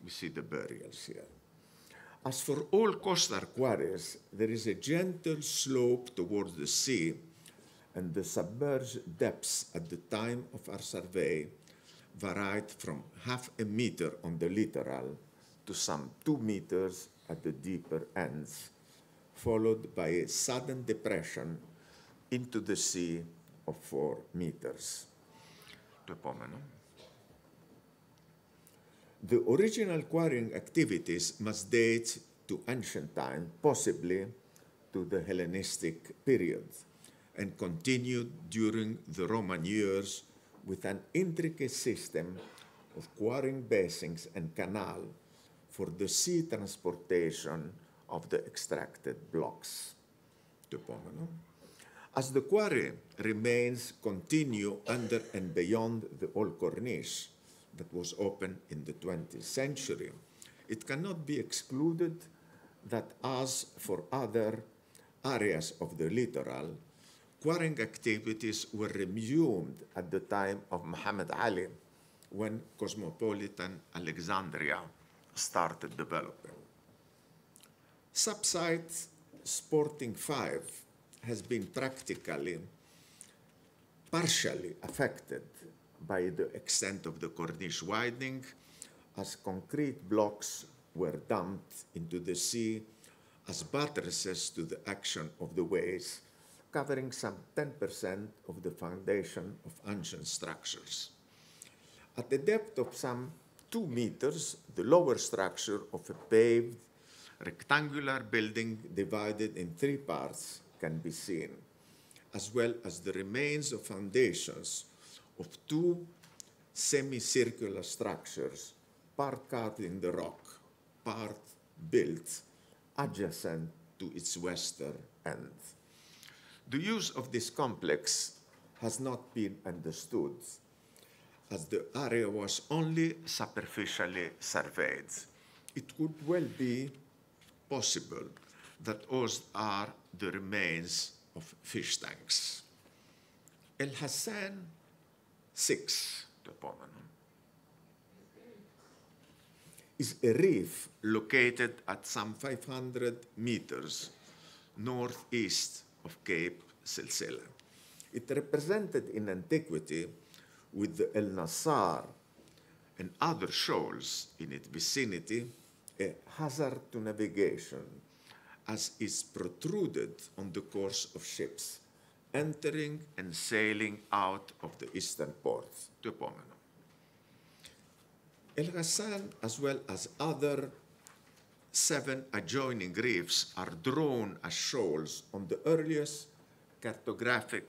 We see the burials here. As for all coastal quarries, there is a gentle slope towards the sea, and the submerged depths at the time of our survey varied from half a meter on the littoral to some 2 meters at the deeper ends, followed by a sudden depression into the sea of 4 meters. The original quarrying activities must date to ancient time, possibly to the Hellenistic period, and continued during the Roman years with an intricate system of quarrying basins and canal for the sea transportation of the extracted blocks. As the quarry remains continue under and beyond the old Corniche that was opened in the 20th century, it cannot be excluded that, as for other areas of the littoral, quarrying activities were resumed at the time of Muhammad Ali, when cosmopolitan Alexandria started developing. Subsite Sporting 5 has been practically partially affected by the extent of the Corniche widening, as concrete blocks were dumped into the sea as buttresses to the action of the waves, covering some 10% of the foundation of ancient structures. At a depth of some 2 meters, the lower structure of a paved rectangular building divided in 3 parts can be seen, as well as the remains of foundations of 2 semicircular structures, part carved in the rock, part built adjacent to its western end. The use of this complex has not been understood, as the area was only superficially surveyed. It could well be possible that those are the remains of fish tanks. El Hassan 6 toponym is a reef located at some 500 meters northeast of Cape Silsila. It represented in antiquity, with the El Nassar and other shoals in its vicinity, a hazard to navigation, as it protruded on the course of ships entering and sailing out of the eastern port, Tupomeno. El Hassan, as well as other 7 adjoining reefs, are drawn as shoals on the earliest cartographic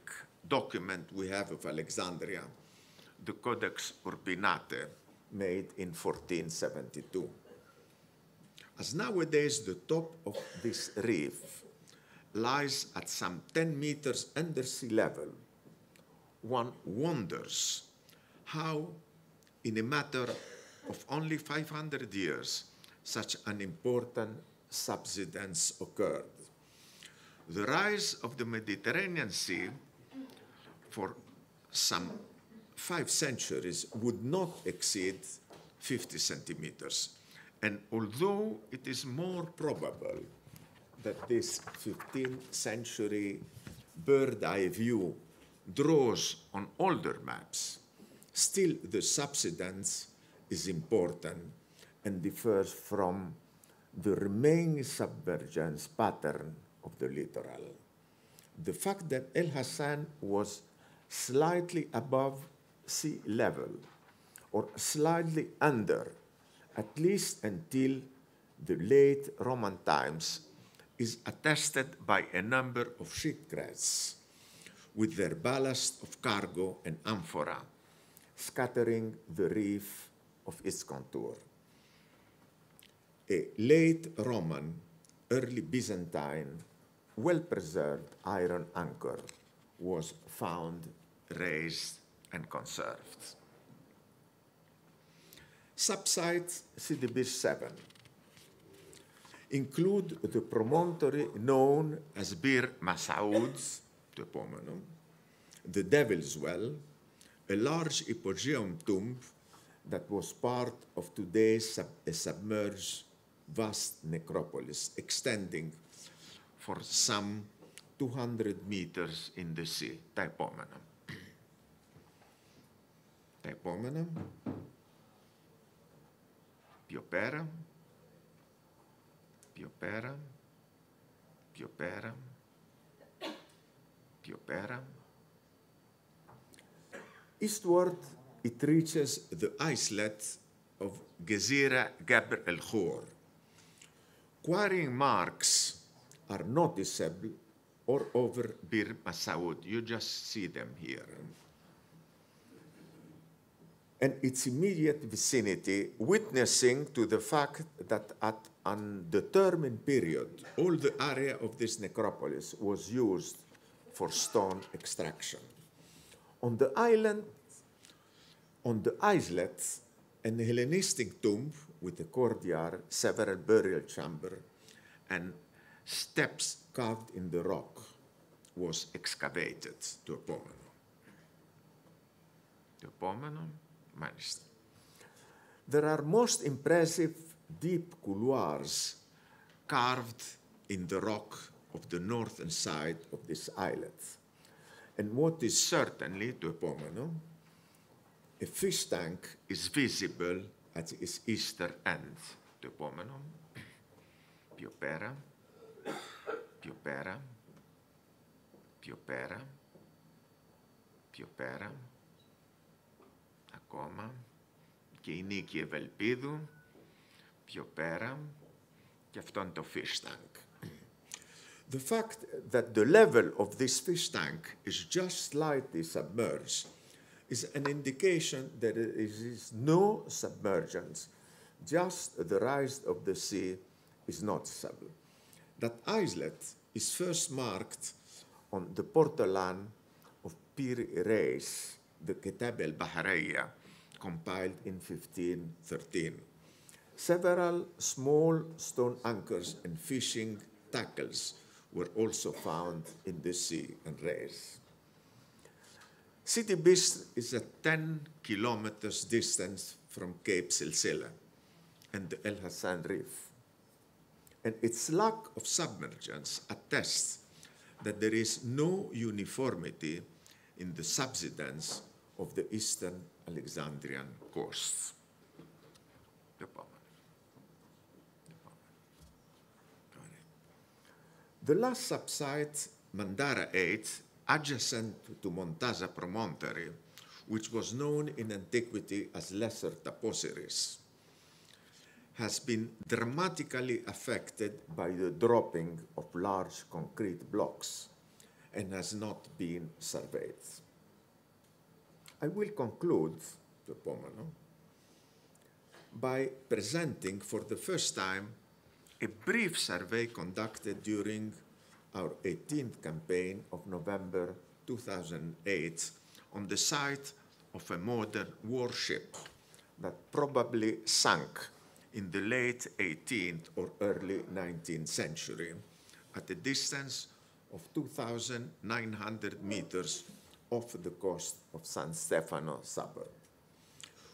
document we have of Alexandria, the Codex Urbinate, made in 1472. As nowadays the top of this reef lies at some 10 meters under sea level, one wonders how, in a matter of only 500 years, such an important subsidence occurred. The rise of the Mediterranean Sea for some 5 centuries would not exceed 50 centimeters. And although it is more probable that this 15th century bird-eye view draws on older maps, still the subsidence is important and differs from the remaining submergence pattern of the littoral. The fact that El Hassan was slightly above sea level or slightly under, at least until the late Roman times, is attested by a number of shipwrecks with their ballast of cargo and amphora scattering the reef of its contour. A late Roman, early Byzantine, well-preserved iron anchor was found, raised, and conserved. Subsites CDB 7 include the promontory known as Bir Masaoud's topomenon, the Devil's Well, a large hypogeum tomb that was part of today's submerged vast necropolis, extending for some 200 meters in the sea, Typomenum. Typomenum, Piopera, Piopera, Piopera, Piopera. Eastward, it reaches the islet of Gezira Gabr el Khor. Quarrying marks are noticeable all over Bir Masaoud. You just see them here. And its immediate vicinity, witnessing to the fact that at an undetermined period, all the area of this necropolis was used for stone extraction. On the island, on the islets, an Hellenistic tomb with a courtyard, several burial chambers, and steps carved in the rock was excavated to επόμενο. Το επόμενο, μάλιστα. There are most impressive deep couloirs carved in the rock of the northern side of this islet. And what is certainly, το επόμενο, a fish tank is visible at its eastern end. Το επόμενο, πιο πέρα, πιο πέρα, πιο πέρα, πιο πέρα, ακόμα, και η νίκη Ευελπίδου, πιο πέρα, και αυτό είναι το fish tank. The fact that the level of this fish tank is just slightly submerged is an indication that there is no submergence, just the rise of the sea is noticeable. That islet is first marked on the portolan of Pir Reis, the Kitab al-Bahriyya, compiled in 1513. Several small stone anchors and fishing tackles were also found in the sea and Reis. Sidi Bisr is at 10 kilometers distance from Cape Silsila and the El Hassan Reef, and its lack of submergence attests that there is no uniformity in the subsidence of the eastern Alexandrian coasts. The last subsite, Mandara 8, adjacent to Montaza Promontory, which was known in antiquity as Lesser Taposiris, has been dramatically affected by the dropping of large concrete blocks and has not been surveyed. I will conclude, by presenting for the first time a brief survey conducted during our 18th campaign of November 2008 on the site of a modern warship that probably sank in the late 18th or early 19th century at a distance of 2,900 meters off the coast of San Stefano suburb.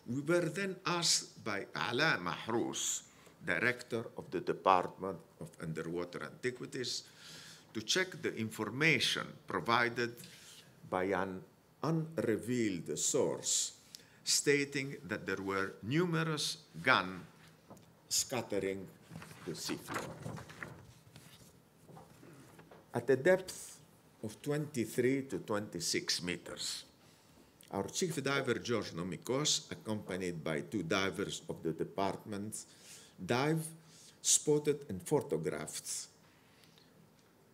We were then asked by Ala Mahrous, director of the Department of Underwater Antiquities, to check the information provided by an unrevealed source stating that there were numerous guns scattering the seafloor. At a depth of 23 to 26 meters, our chief diver, George Nomikos, accompanied by 2 divers of the department, spotted and photographed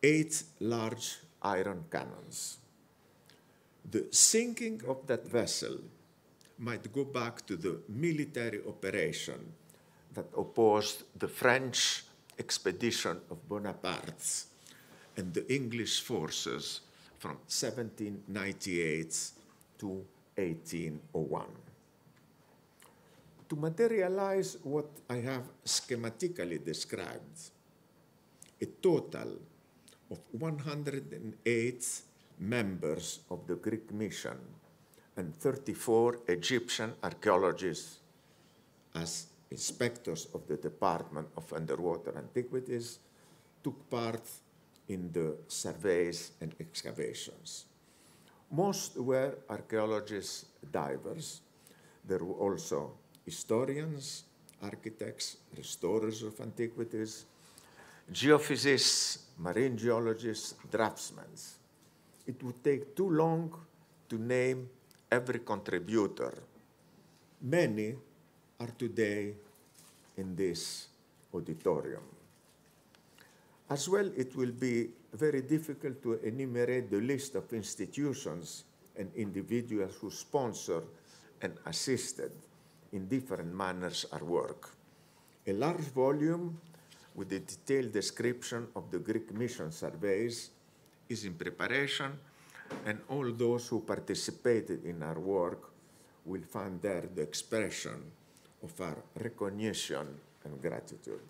8 large iron cannons. The sinking of that vessel might go back to the military operation that opposed the French expedition of Bonaparte and the English forces from 1798 to 1801. To materialize what I have schematically described, a total of 108 members of the Greek mission and 34 Egyptian archaeologists as inspectors of the Department of Underwater Antiquities took part in the surveys and excavations. Most were archaeologists, divers. There were also historians, architects, restorers of antiquities, geophysicists, marine geologists, draftsmen. It would take too long to name every contributor. Many are today in this auditorium. As well, it will be very difficult to enumerate the list of institutions and individuals who sponsored and assisted in different manners our work. A large volume with a detailed description of the Greek mission surveys is in preparation, and all those who participated in our work will find there the expression of our recognition and gratitude.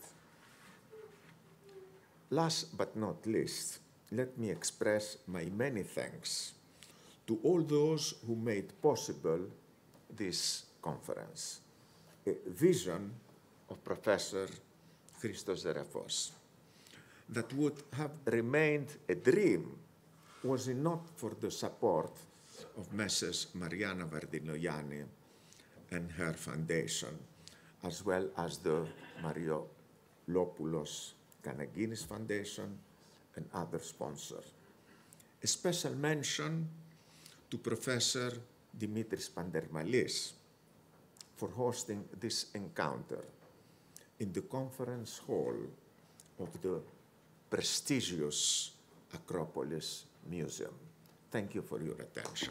Last but not least, let me express my many thanks to all those who made possible this conference, a vision of Professor Christos Zerefos that would have remained a dream was it not for the support of Mrs. Mariana Vardinoiani and her foundation, as well as the Mario Lopoulos Kanaginis Foundation and other sponsors. A special mention to Professor Dimitris Pandermalis for hosting this encounter in the conference hall of the prestigious Acropolis Museum. Thank you for your attention.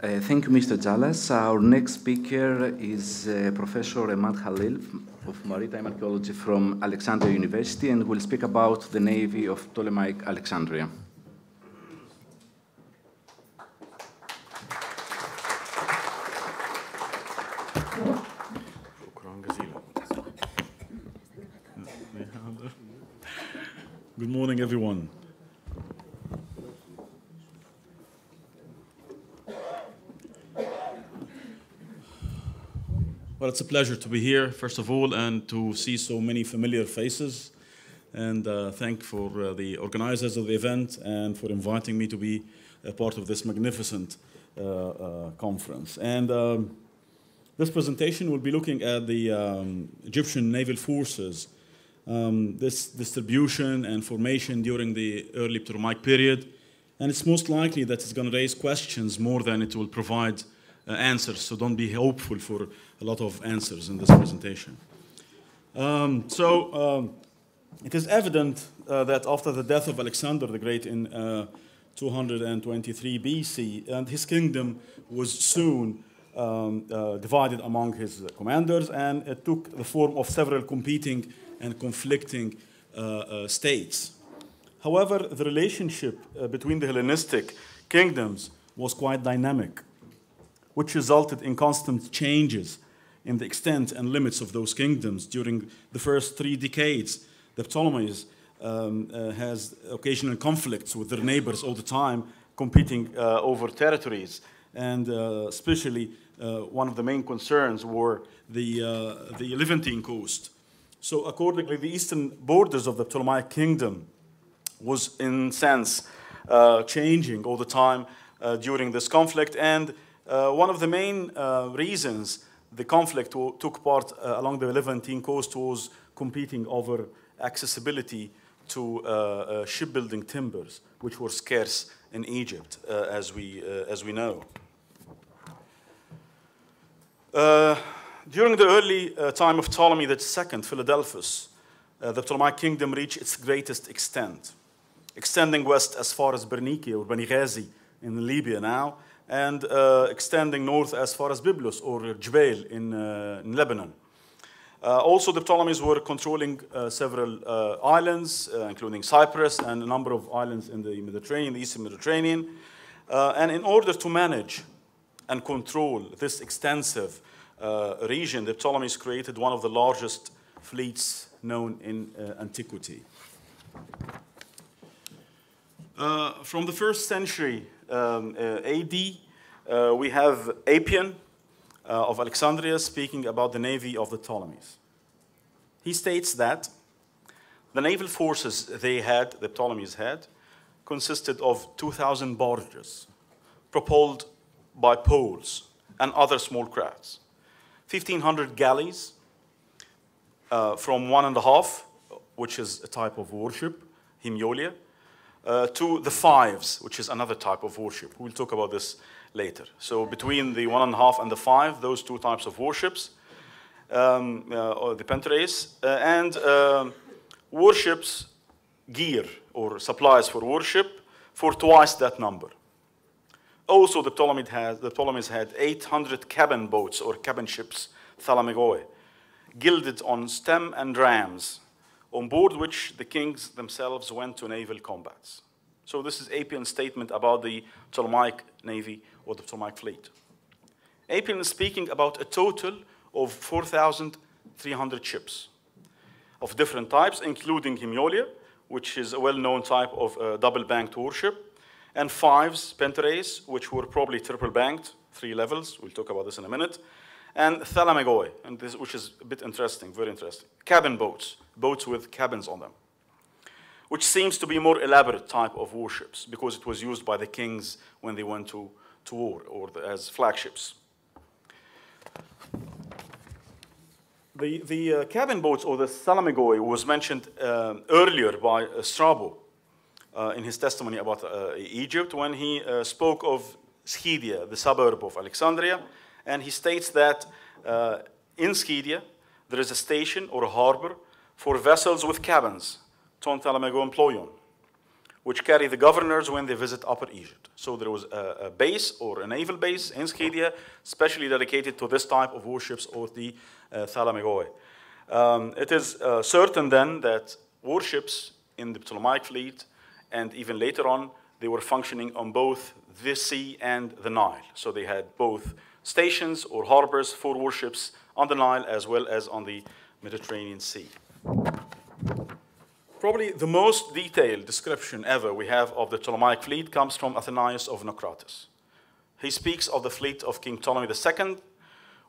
Thank you, Mr. Jalas. Our next speaker is Professor Emad Khalil of Maritime Archaeology from Alexandria University, and will speak about the Navy of Ptolemaic Alexandria. Good morning, everyone. Well, it's a pleasure to be here, first of all, and to see so many familiar faces. And thank for the organizers of the event and for inviting me to be a part of this magnificent conference. And this presentation will be looking at the Egyptian naval forces, this distribution and formation during the early Ptolemaic period. And it's most likely that it's going to raise questions more than it will provide answers. So don't be hopeful for a lot of answers in this presentation. It is evident that after the death of Alexander the Great in 223 BC, and his kingdom was soon divided among his commanders, and it took the form of several competing and conflicting states. However, the relationship between the Hellenistic kingdoms was quite dynamic, which resulted in constant changes in the extent and limits of those kingdoms during the first 3 decades. The Ptolemies has occasional conflicts with their neighbors all the time, competing over territories. And especially one of the main concerns were the Levantine coast. So accordingly, the eastern borders of the Ptolemaic kingdom was in sense changing all the time during this conflict. And one of the main reasons the conflict took part along the Levantine coast was competing over accessibility to shipbuilding timbers, which were scarce in Egypt, as we know. During the early time of Ptolemy II, Philadelphus, the Ptolemaic kingdom reached its greatest extent, extending west as far as Bernike or Beni Ghazi in Libya now, and extending north as far as Byblos or Jbeil in Lebanon. Also, the Ptolemies were controlling several islands, including Cyprus and a number of islands in the Mediterranean, the Eastern Mediterranean. And in order to manage and control this extensive region, the Ptolemies created one of the largest fleets known in antiquity. From the 1st century AD, we have Appian of Alexandria speaking about the navy of the Ptolemies. He states that the naval forces the Ptolemies had, consisted of 2,000 barges propelled by poles and other small crafts, 1,500 galleys from 1.5, which is a type of warship, hemiolia, to the 5s, which is another type of warship. We'll talk about this later. So between the 1.5 and the 5, those 2 types of warships, or the Pentarace, and warships gear or supplies for warship for twice that number. Also, the Ptolemies had 800 cabin boats or cabin ships, thalamigoi, gilded on stem and rams, on board which the kings themselves went to naval combats. So this is Appian's statement about the Ptolemaic navy or the Ptolemaic fleet. Appian is speaking about a total of 4,300 ships of different types, including Hemiolia, which is a well-known type of double-banked warship, and 5s, Penterace, which were probably triple-banked, 3 levels. We'll talk about this in a minute. And Thalamagoi, and this, which is a bit interesting, very interesting. Cabin boats, boats with cabins on them, which seems to be more elaborate type of warships because it was used by the kings when they went to war or as flagships. The cabin boats or the Thalamagoi was mentioned earlier by Strabo in his testimony about Egypt when he spoke of Skydia, the suburb of Alexandria. And he states that in Skydia, there is a station or a harbor for vessels with cabins, ton Thalamago employon, which carry the governors when they visit Upper Egypt. So there was a base or a naval base in Skydia, specially dedicated to this type of warships or the Thalamagoi. It is certain then that warships in the Ptolemaic fleet and even later on, they were functioning on both the sea and the Nile. So they had both stations or harbors for warships on the Nile as well as on the Mediterranean Sea. Probably the most detailed description ever we have of the Ptolemaic fleet comes from Athenaeus of Naucratis. He speaks of the fleet of King Ptolemy II,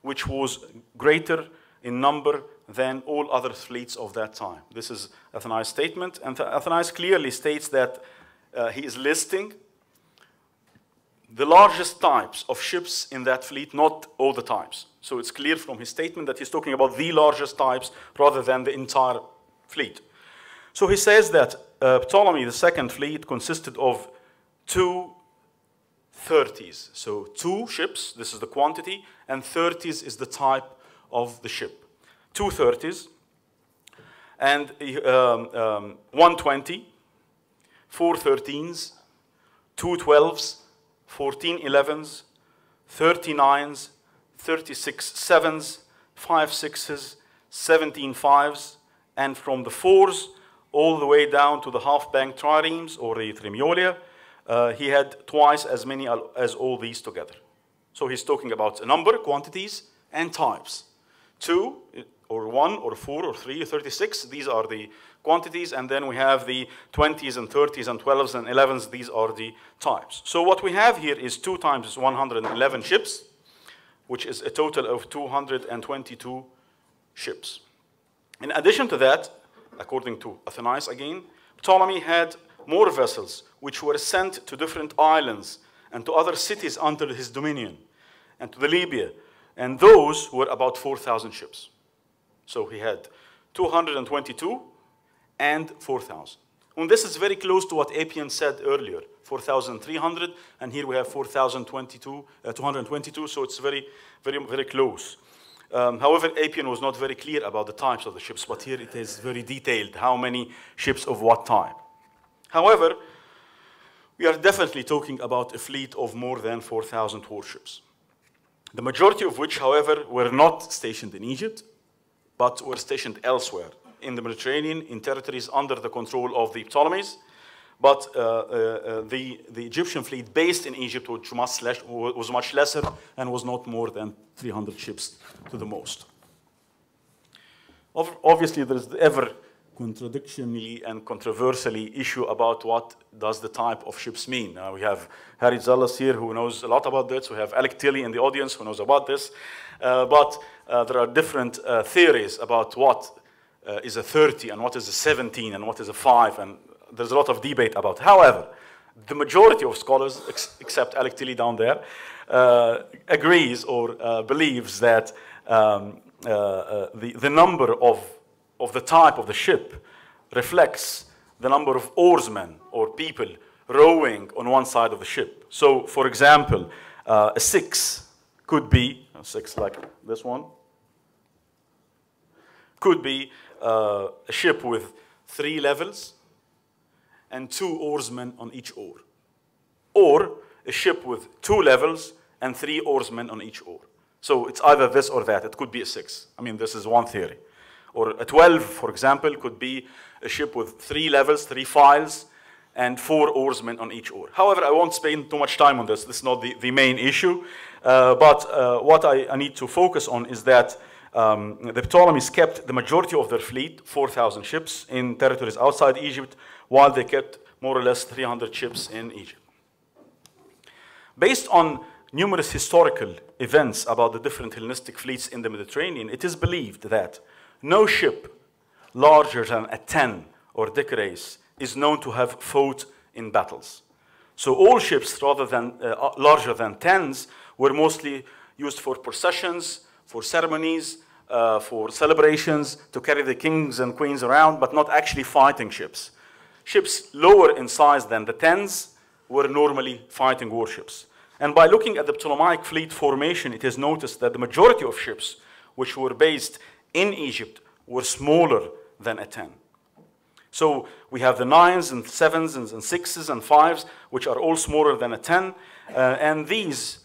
which was greater in number than all other fleets of that time. This is Athenaeus' statement, and Athenaeus clearly states that he is listing the largest types of ships in that fleet, not all the types. So it's clear from his statement that he's talking about the largest types rather than the entire fleet. So he says that Ptolemy II fleet consisted of 2 30s. So 2 ships, this is the quantity, and 30s is the type of the ship. 2 30s, and 120, 4 13s, 2 12s, 14 11s, 39s, 36 7s, 5 6s, 17 5s, and from the 4s all the way down to the half-bank triremes or the trimiolia, he had twice as many as all these together. So he's talking about a number, quantities, and types. 2 or 1 or 4 or 3 or 36, these are the quantities, and then we have the 20s and 30s and 12s and 11s, these are the types. So what we have here is 2 times 111 ships, which is a total of 222 ships. In addition to that, according to Athenaeus again, Ptolemy had more vessels which were sent to different islands and to other cities under his dominion and to the Libya, and those were about 4,000 ships. So he had 222 and 4,000. And this is very close to what Appian said earlier, 4,300, and here we have 222, so it's very, very, very close. However, Appian was not very clear about the types of the ships, but here it is very detailed, how many ships of what type. However, we are definitely talking about a fleet of more than 4,000 warships. The majority of which, however, were not stationed in Egypt, but were stationed elsewhere, in the Mediterranean, in territories under the control of the Ptolemies. But the Egyptian fleet based in Egypt was much lesser and was not more than 300 ships to the most. Obviously, there is the ever contradictionally and controversially issue about what does the type of ships mean. We have Harry Zallas here who knows a lot about this. We have Alec Tilley in the audience who knows about this. But there are different theories about what is a 30 and what is a 17 and what is a 5, and there's a lot of debate about. However, the majority of scholars, except Alec Tilley down there, agrees or believes that the number of the type of the ship reflects the number of oarsmen or people rowing on one side of the ship. So, for example, a 6 could be, a 6 like this one, could be a ship with 3 levels and 2 oarsmen on each oar. Or a ship with 2 levels and 3 oarsmen on each oar. So it's either this or that. It could be a 6. I mean, this is one theory. Or a 12, for example, could be a ship with 3 levels, 3 files, and 4 oarsmen on each oar. However, I won't spend too much time on this. This is not the main issue. But what I need to focus on is that the Ptolemies kept the majority of their fleet, 4,000 ships, in territories outside Egypt, while they kept more or less 300 ships in Egypt. Based on numerous historical events about the different Hellenistic fleets in the Mediterranean, it is believed that no ship larger than a 10 or decuirace is known to have fought in battles. So all ships rather than, larger than 10s were mostly used for processions, for ceremonies, for celebrations, to carry the kings and queens around, but not actually fighting ships. Ships lower in size than the 10s were normally fighting warships. And by looking at the Ptolemaic fleet formation, it is noticed that the majority of ships which were based in Egypt were smaller than a 10. So we have the 9s and 7s and 6s and 5s, which are all smaller than a 10. And these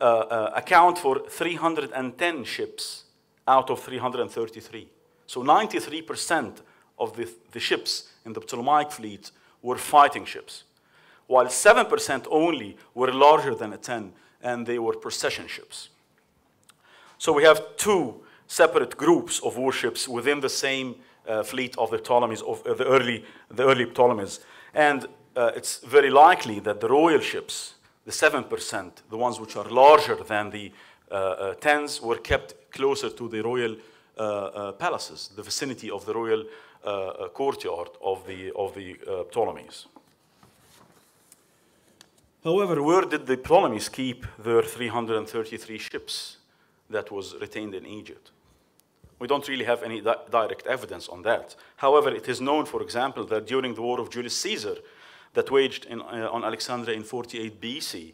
account for 310 ships out of 333. So 93% of the ships in the Ptolemaic fleet were fighting ships, while 7% only were larger than a 10, and they were procession ships. So we have 2 separate groups of warships within the same fleet of the Ptolemies, of the early Ptolemies. And it's very likely that the royal ships, the 7%, the ones which are larger than the 10s, were kept closer to the royal palaces, the vicinity of the royal courtyard of the Ptolemies. However, where did the Ptolemies keep their 333 ships that was retained in Egypt? We don't really have any direct evidence on that. However, it is known, for example, that during the war of Julius Caesar that waged on Alexandria in 48 BC,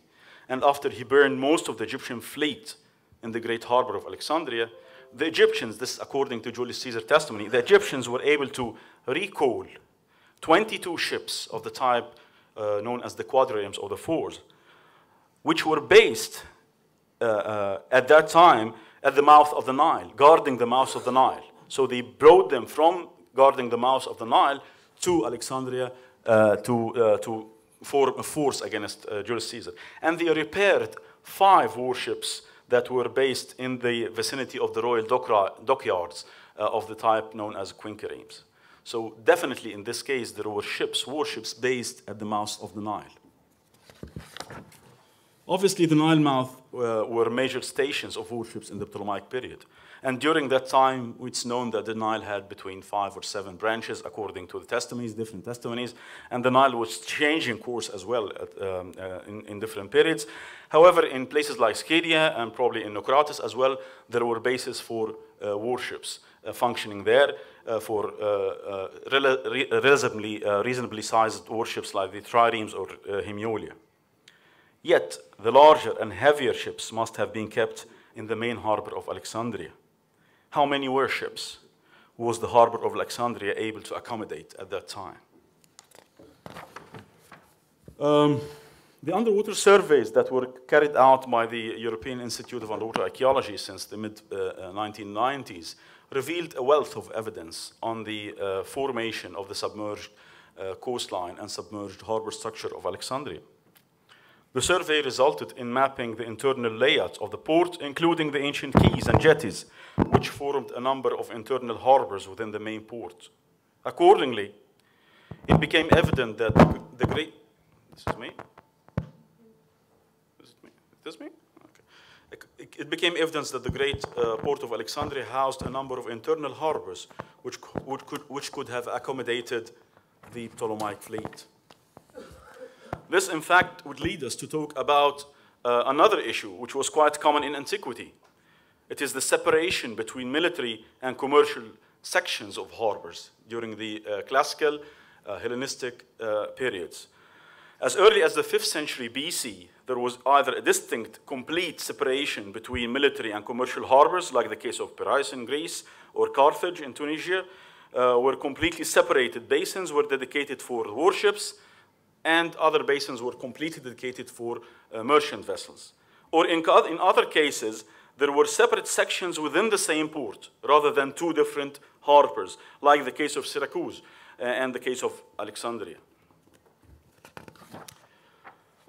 and after he burned most of the Egyptian fleet in the great harbor of Alexandria, the Egyptians, this according to Julius Caesar's testimony, the Egyptians were able to recall 22 ships of the type known as the quadriremes or the 4s, which were based at that time at the mouth of the Nile, guarding the mouth of the Nile. So they brought them from guarding the mouth of the Nile to Alexandria to form a force against Julius Caesar. And they repaired 5 warships that were based in the vicinity of the royal dockyards of the type known as quinqueremes. So definitely in this case, there were warships based at the mouth of the Nile. Obviously, the Nile mouth were major stations of warships in the Ptolemaic period. And during that time, it's known that the Nile had between 5 or 7 branches, according to the testimonies, different testimonies. And the Nile was changing course as well in different periods. However, in places like Scadia and probably in Naucratis as well, there were bases for warships functioning there for reasonably sized warships like the triremes or Hemiolia. Yet, the larger and heavier ships must have been kept in the main harbor of Alexandria. How many warships was the harbor of Alexandria able to accommodate at that time? The underwater surveys that were carried out by the European Institute of Underwater Archaeology since the mid-1990s revealed a wealth of evidence on the formation of the submerged coastline and submerged harbor structure of Alexandria. The survey resulted in mapping the internal layout of the port, including the ancient quays and jetties, which formed a number of internal harbors within the main port. Accordingly, it became evident that the great... This is me? Is this me? Okay. It became evident that the great port of Alexandria housed a number of internal harbors which could have accommodated the Ptolemaic fleet. This, in fact, would lead us to talk about another issue, which was quite common in antiquity. It is the separation between military and commercial sections of harbors during the classical Hellenistic periods. As early as the 5th century BC, there was either a distinct, complete separation between military and commercial harbors, like the case of Piraeus in Greece or Carthage in Tunisia, where completely separated basins were dedicated for warships, and other basins were completely dedicated for merchant vessels. Or in other cases, there were separate sections within the same port, rather than 2 different harbors, like the case of Syracuse and the case of Alexandria.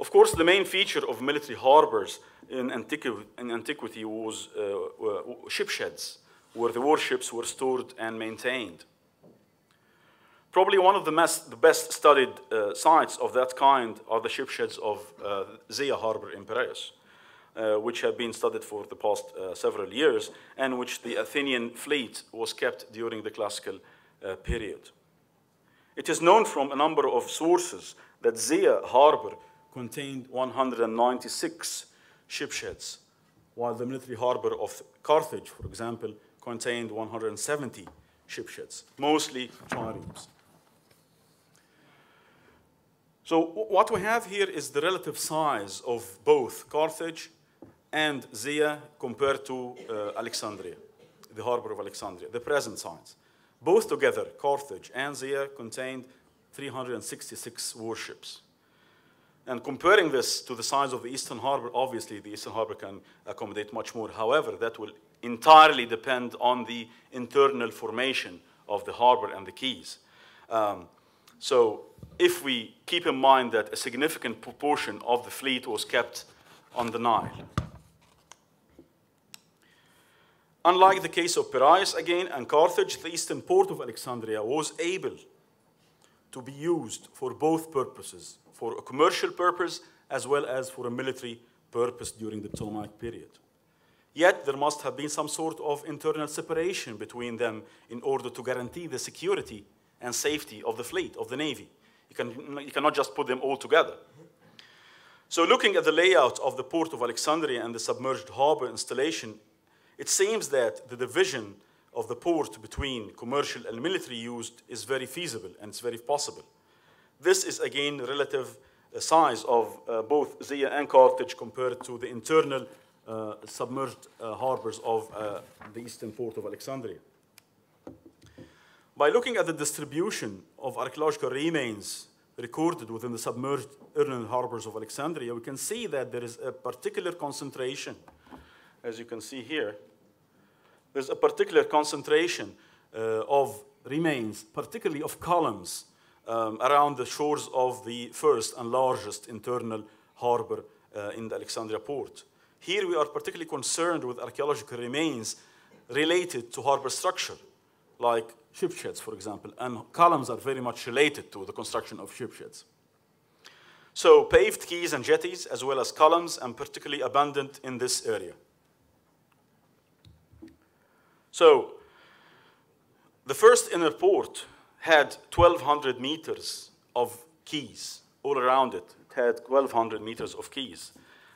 Of course, the main feature of military harbors in antiquity was ship sheds, where the warships were stored and maintained. Probably one of the best studied sites of that kind are the ship sheds of Zea Harbor in Piraeus, which have been studied for the past several years, and which the Athenian fleet was kept during the classical period. It is known from a number of sources that Zea Harbor contained 196 ship sheds, while the military harbor of Carthage, for example, contained 170 ship sheds, mostly triremes. So what we have here is the relative size of both Carthage and Zea compared to Alexandria, the harbor of Alexandria, the present size. Both together, Carthage and Zea contained 366 warships. And comparing this to the size of the Eastern Harbor, obviously the Eastern Harbor can accommodate much more. However, that will entirely depend on the internal formation of the harbor and the quays. So if we keep in mind that a significant proportion of the fleet was kept on the Nile. Unlike the case of Piraeus, again, and Carthage, the eastern port of Alexandria was able to be used for both purposes, for a commercial purpose as well as for a military purpose during the Ptolemaic period. Yet there must have been some sort of internal separation between them in order to guarantee the security and safety of the fleet, of the navy. You cannot just put them all together. So looking at the layout of the port of Alexandria and the submerged harbor installation, it seems that the division of the port between commercial and military use is very feasible and it's very possible. This is again relative size of both Zea and Carthage compared to the internal submerged harbors of the eastern port of Alexandria. By looking at the distribution of archaeological remains recorded within the submerged inland harbors of Alexandria, we can see that there is a particular concentration. As you can see here, there's a particular concentration of remains, particularly of columns, around the shores of the first and largest internal harbor in the Alexandria port. Here we are particularly concerned with archaeological remains related to harbor structure, like ship sheds, for example, and columns are very much related to the construction of ship sheds. So paved quays and jetties, as well as columns, and particularly abundant in this area. So the first inner port had 1,200 meters of quays all around it. It had 1,200 meters of quays.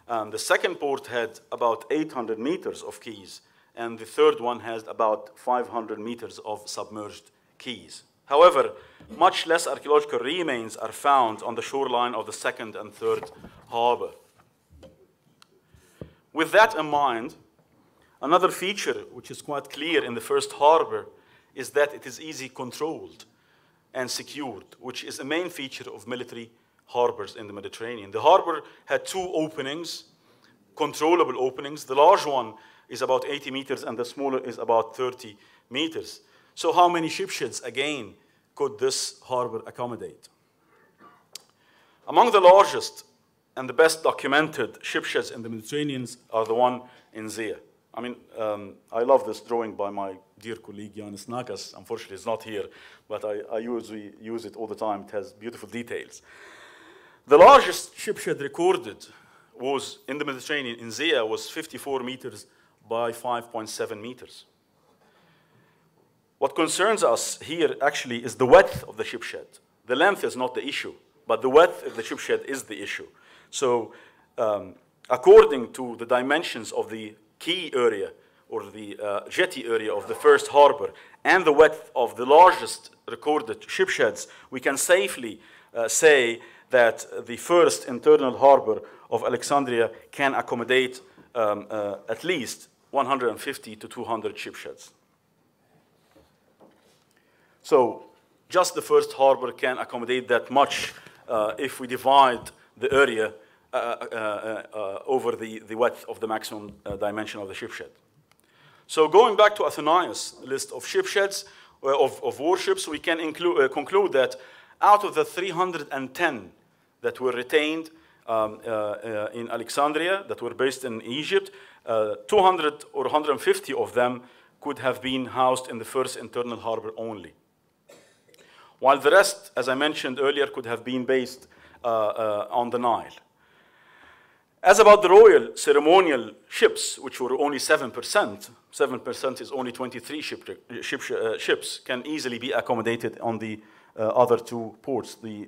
The second port had about 800 meters of quays, and the third one has about 500 meters of submerged quays. However, much less archaeological remains are found on the shoreline of the second and third harbor. With that in mind, another feature which is quite clear in the first harbor is that it is easily controlled and secured, which is a main feature of military harbors in the Mediterranean. The harbor had two openings, controllable openings. The large one is about 80 meters and the smaller is about 30 meters. So how many ship sheds, again, could this harbor accommodate? Among the largest and the best documented ship sheds in the Mediterranean are the one in Zea. I mean, I love this drawing by my dear colleague Yanis Nakas. Unfortunately, he's not here, but I usually use it all the time. It has beautiful details. The largest ship shed recorded was in the Mediterranean in Zea was 54 meters by 5.7 meters. What concerns us here actually is the width of the ship shed. The length is not the issue, but the width of the ship shed is the issue. So according to the dimensions of the quay area or the jetty area of the first harbor and the width of the largest recorded ship sheds, we can safely say that the first internal harbor of Alexandria can accommodate at least 150 to 200 ship sheds. So just the first harbor can accommodate that much if we divide the area over the width of the maximum dimension of the ship shed. So going back to Athenaeus' list of ship sheds, of warships, we can conclude that out of the 310 that were retained, in Alexandria that were based in Egypt, 200 or 150 of them could have been housed in the first internal harbor only. While the rest, as I mentioned earlier, could have been based on the Nile. As about the royal ceremonial ships, which were only 7%, 7% is only 23 ships, can easily be accommodated on the other two ports, the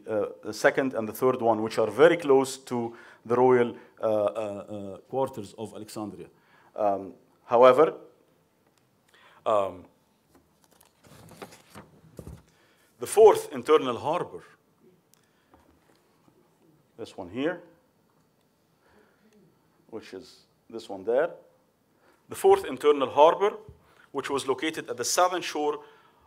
second and the third one, which are very close to the royal quarters of Alexandria. However, the fourth internal harbor, this one here, which is this one there. The fourth internal harbor, which was located at the southern shore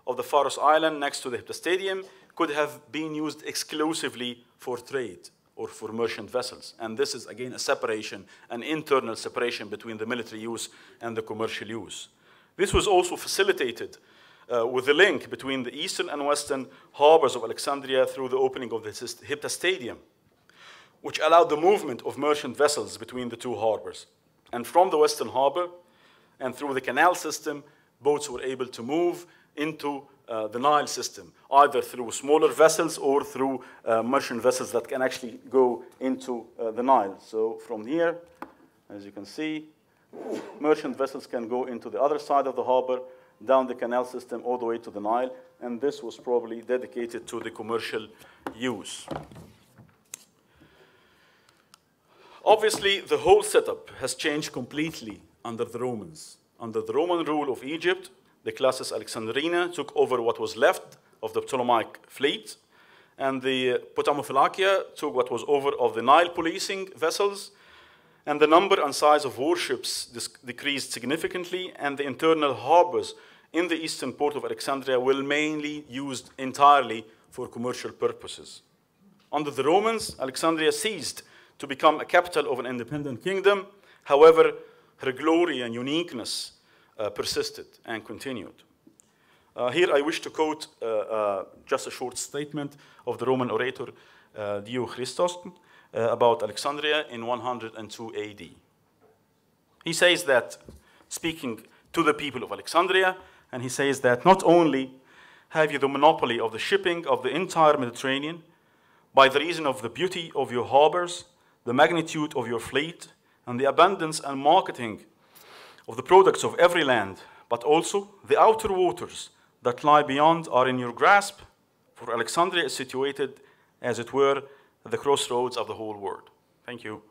of the Pharos Island next to the Hipta Stadium, could have been used exclusively for trade or for merchant vessels. And this is, again, a separation, an internal separation between the military use and the commercial use. This was also facilitated with the link between the eastern and western harbors of Alexandria through the opening of the Hipta Stadium, which allowed the movement of merchant vessels between the two harbors. And from the western harbor and through the canal system, boats were able to move into the Nile system, either through smaller vessels or through merchant vessels that can actually go into the Nile. So from here, as you can see, merchant vessels can go into the other side of the harbor, down the canal system, all the way to the Nile, and this was probably dedicated to the commercial use. Obviously, the whole setup has changed completely under the Romans. Under the Roman rule of Egypt, the classis Alexandrina took over what was left of the Ptolemaic fleet, and the Potamophylakia took what was over of the Nile policing vessels, and the number and size of warships decreased significantly, and the internal harbors in the eastern port of Alexandria were mainly used entirely for commercial purposes. Under the Romans, Alexandria ceased to become a capital of an independent kingdom. However, her glory and uniqueness persisted and continued. Here I wish to quote just a short statement of the Roman orator Dio Christos about Alexandria in 102 AD. He says that, speaking to the people of Alexandria, and he says that not only have you the monopoly of the shipping of the entire Mediterranean, by the reason of the beauty of your harbors, the magnitude of your fleet, and the abundance and marketing of the products of every land, but also the outer waters that lie beyond are in your grasp, for Alexandria is situated, as it were, at the crossroads of the whole world. Thank you.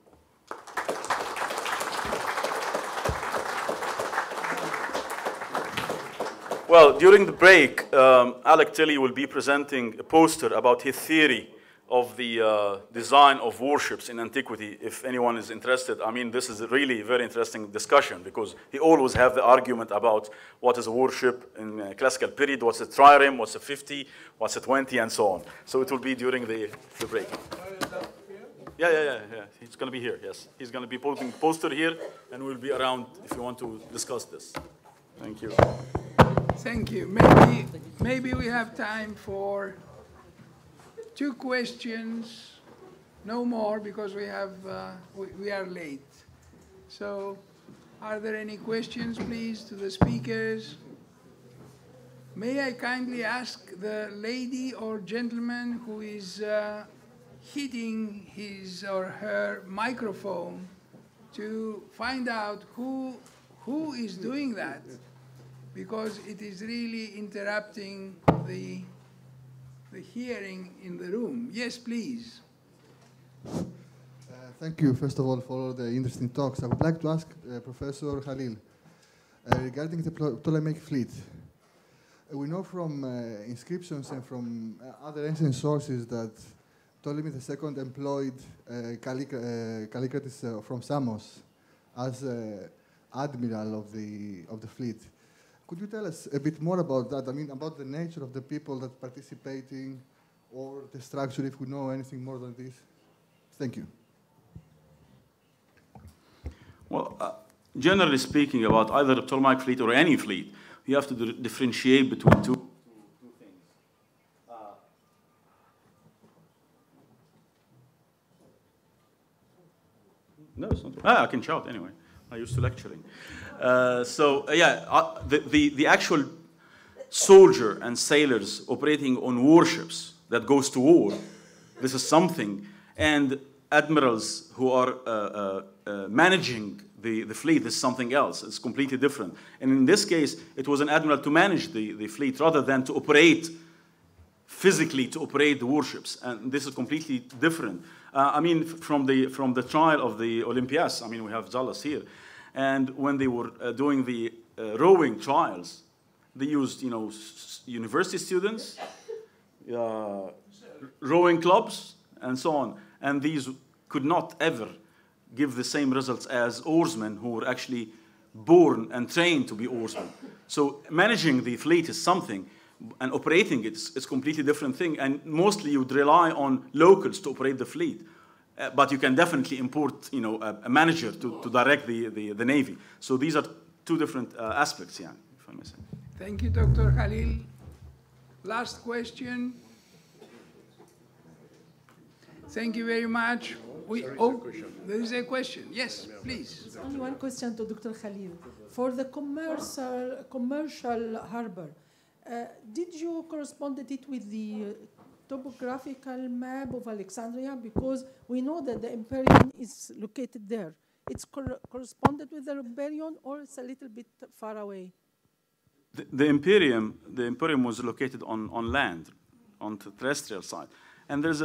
Well, during the break, Alec Tilley will be presenting a poster about his theory of the design of warships in antiquity. If anyone is interested, I mean, this is a really very interesting discussion because he always have the argument about what is a warship in a classical period, what's a trireme, what's a 50, what's a 20, and so on. So it will be during the break. Yeah. He's going to be here, yes. He's going to be putting a poster here, and we'll be around if you want to discuss this. Thank you. Thank you. Maybe we have time for 2 questions, no more, because we are late. So, are there any questions, please, to the speakers? May I kindly ask the lady or gentleman who is hitting his or her microphone to find out who is doing that, because it is really interrupting the hearing in the room. Yes, please. Thank you, first of all, for the interesting talks. I would like to ask Professor Khalil regarding the Ptolemaic fleet. We know from inscriptions and from other ancient sources that Ptolemy II employed Callicrates from Samos as admiral of the fleet. Could you tell us a bit more about that? I mean, about the nature of the people that participating, or the structure, if we know anything more than this? Thank you. Well, generally speaking, about either the Ptolemaic fleet or any fleet, you have to differentiate between two things. it's not, I can shout anyway. I used to lecturing. The actual soldier and sailors operating on warships that goes to war, this is something. And admirals who are managing the fleet is something else. It's completely different. And in this case, it was an admiral to manage the fleet rather than to operate, physically to operate the warships. And this is completely different. From the trial of the Olympias, we have Zallas here. And when they were doing the rowing trials, they used, university students, rowing clubs, and so on. And these could not ever give the same results as oarsmen who were actually born and trained to be oarsmen. So managing the fleet is something, and operating it's a completely different thing. And mostly you would rely on locals to operate the fleet. But you can definitely import, a manager to direct the Navy. So these are two different aspects, if I may say. Thank you, Dr. Khalil. Last question. Thank you very much. There is a question. Yes, please. Only one question to Dr. Khalil. For the commercial harbor, did you correspond it with the topographical map of Alexandria? Because we know that the Empyrean is located there. It's corresponded with the Empyrean, or it's a little bit far away? The Empyrean was located on land, on the terrestrial side. And there is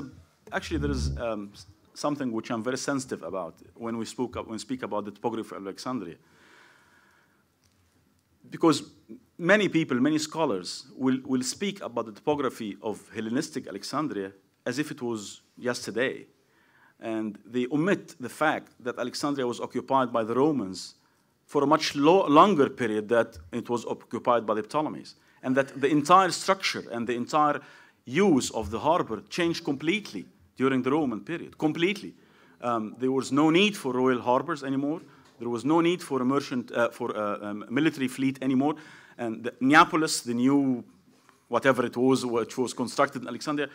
something which I'm very sensitive about when we speak about the topography of Alexandria. Because many people, many scholars will speak about the topography of Hellenistic Alexandria as if it was yesterday. And they omit the fact that Alexandria was occupied by the Romans for a much longer period that it was occupied by the Ptolemies. And that the entire structure and the entire use of the harbor changed completely during the Roman period, completely. There was no need for royal harbors anymore. There was no need for a military fleet anymore. And the Neapolis, the new whatever it was, which was constructed in Alexandria,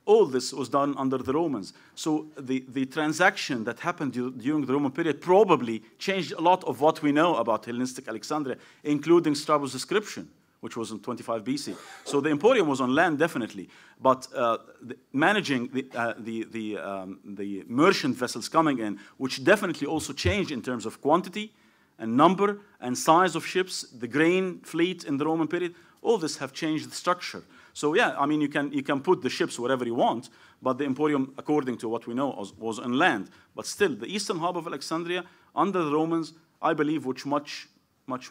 all this was done under the Romans. So the transaction that happened during the Roman period probably changed a lot of what we know about Hellenistic Alexandria, including Strabo's description, which was in 25 BC. So the Emporium was on land, definitely. But managing the merchant vessels coming in, which definitely also changed in terms of quantity and number and size of ships, the grain fleet in the Roman period, all this have changed the structure. So you can put the ships wherever you want, but the Emporium, according to what we know, was on land. But still, the eastern hub of Alexandria, under the Romans, I believe, was much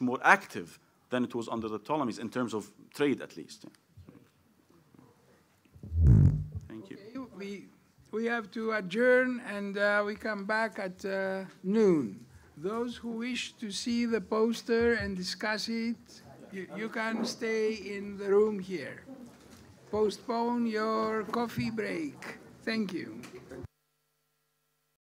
more active than it was under the Ptolemies in terms of trade, at least. Thank you. Okay, we have to adjourn, and we come back at noon. Those who wish to see the poster and discuss it, you can stay in the room here. Postpone your coffee break. Thank you.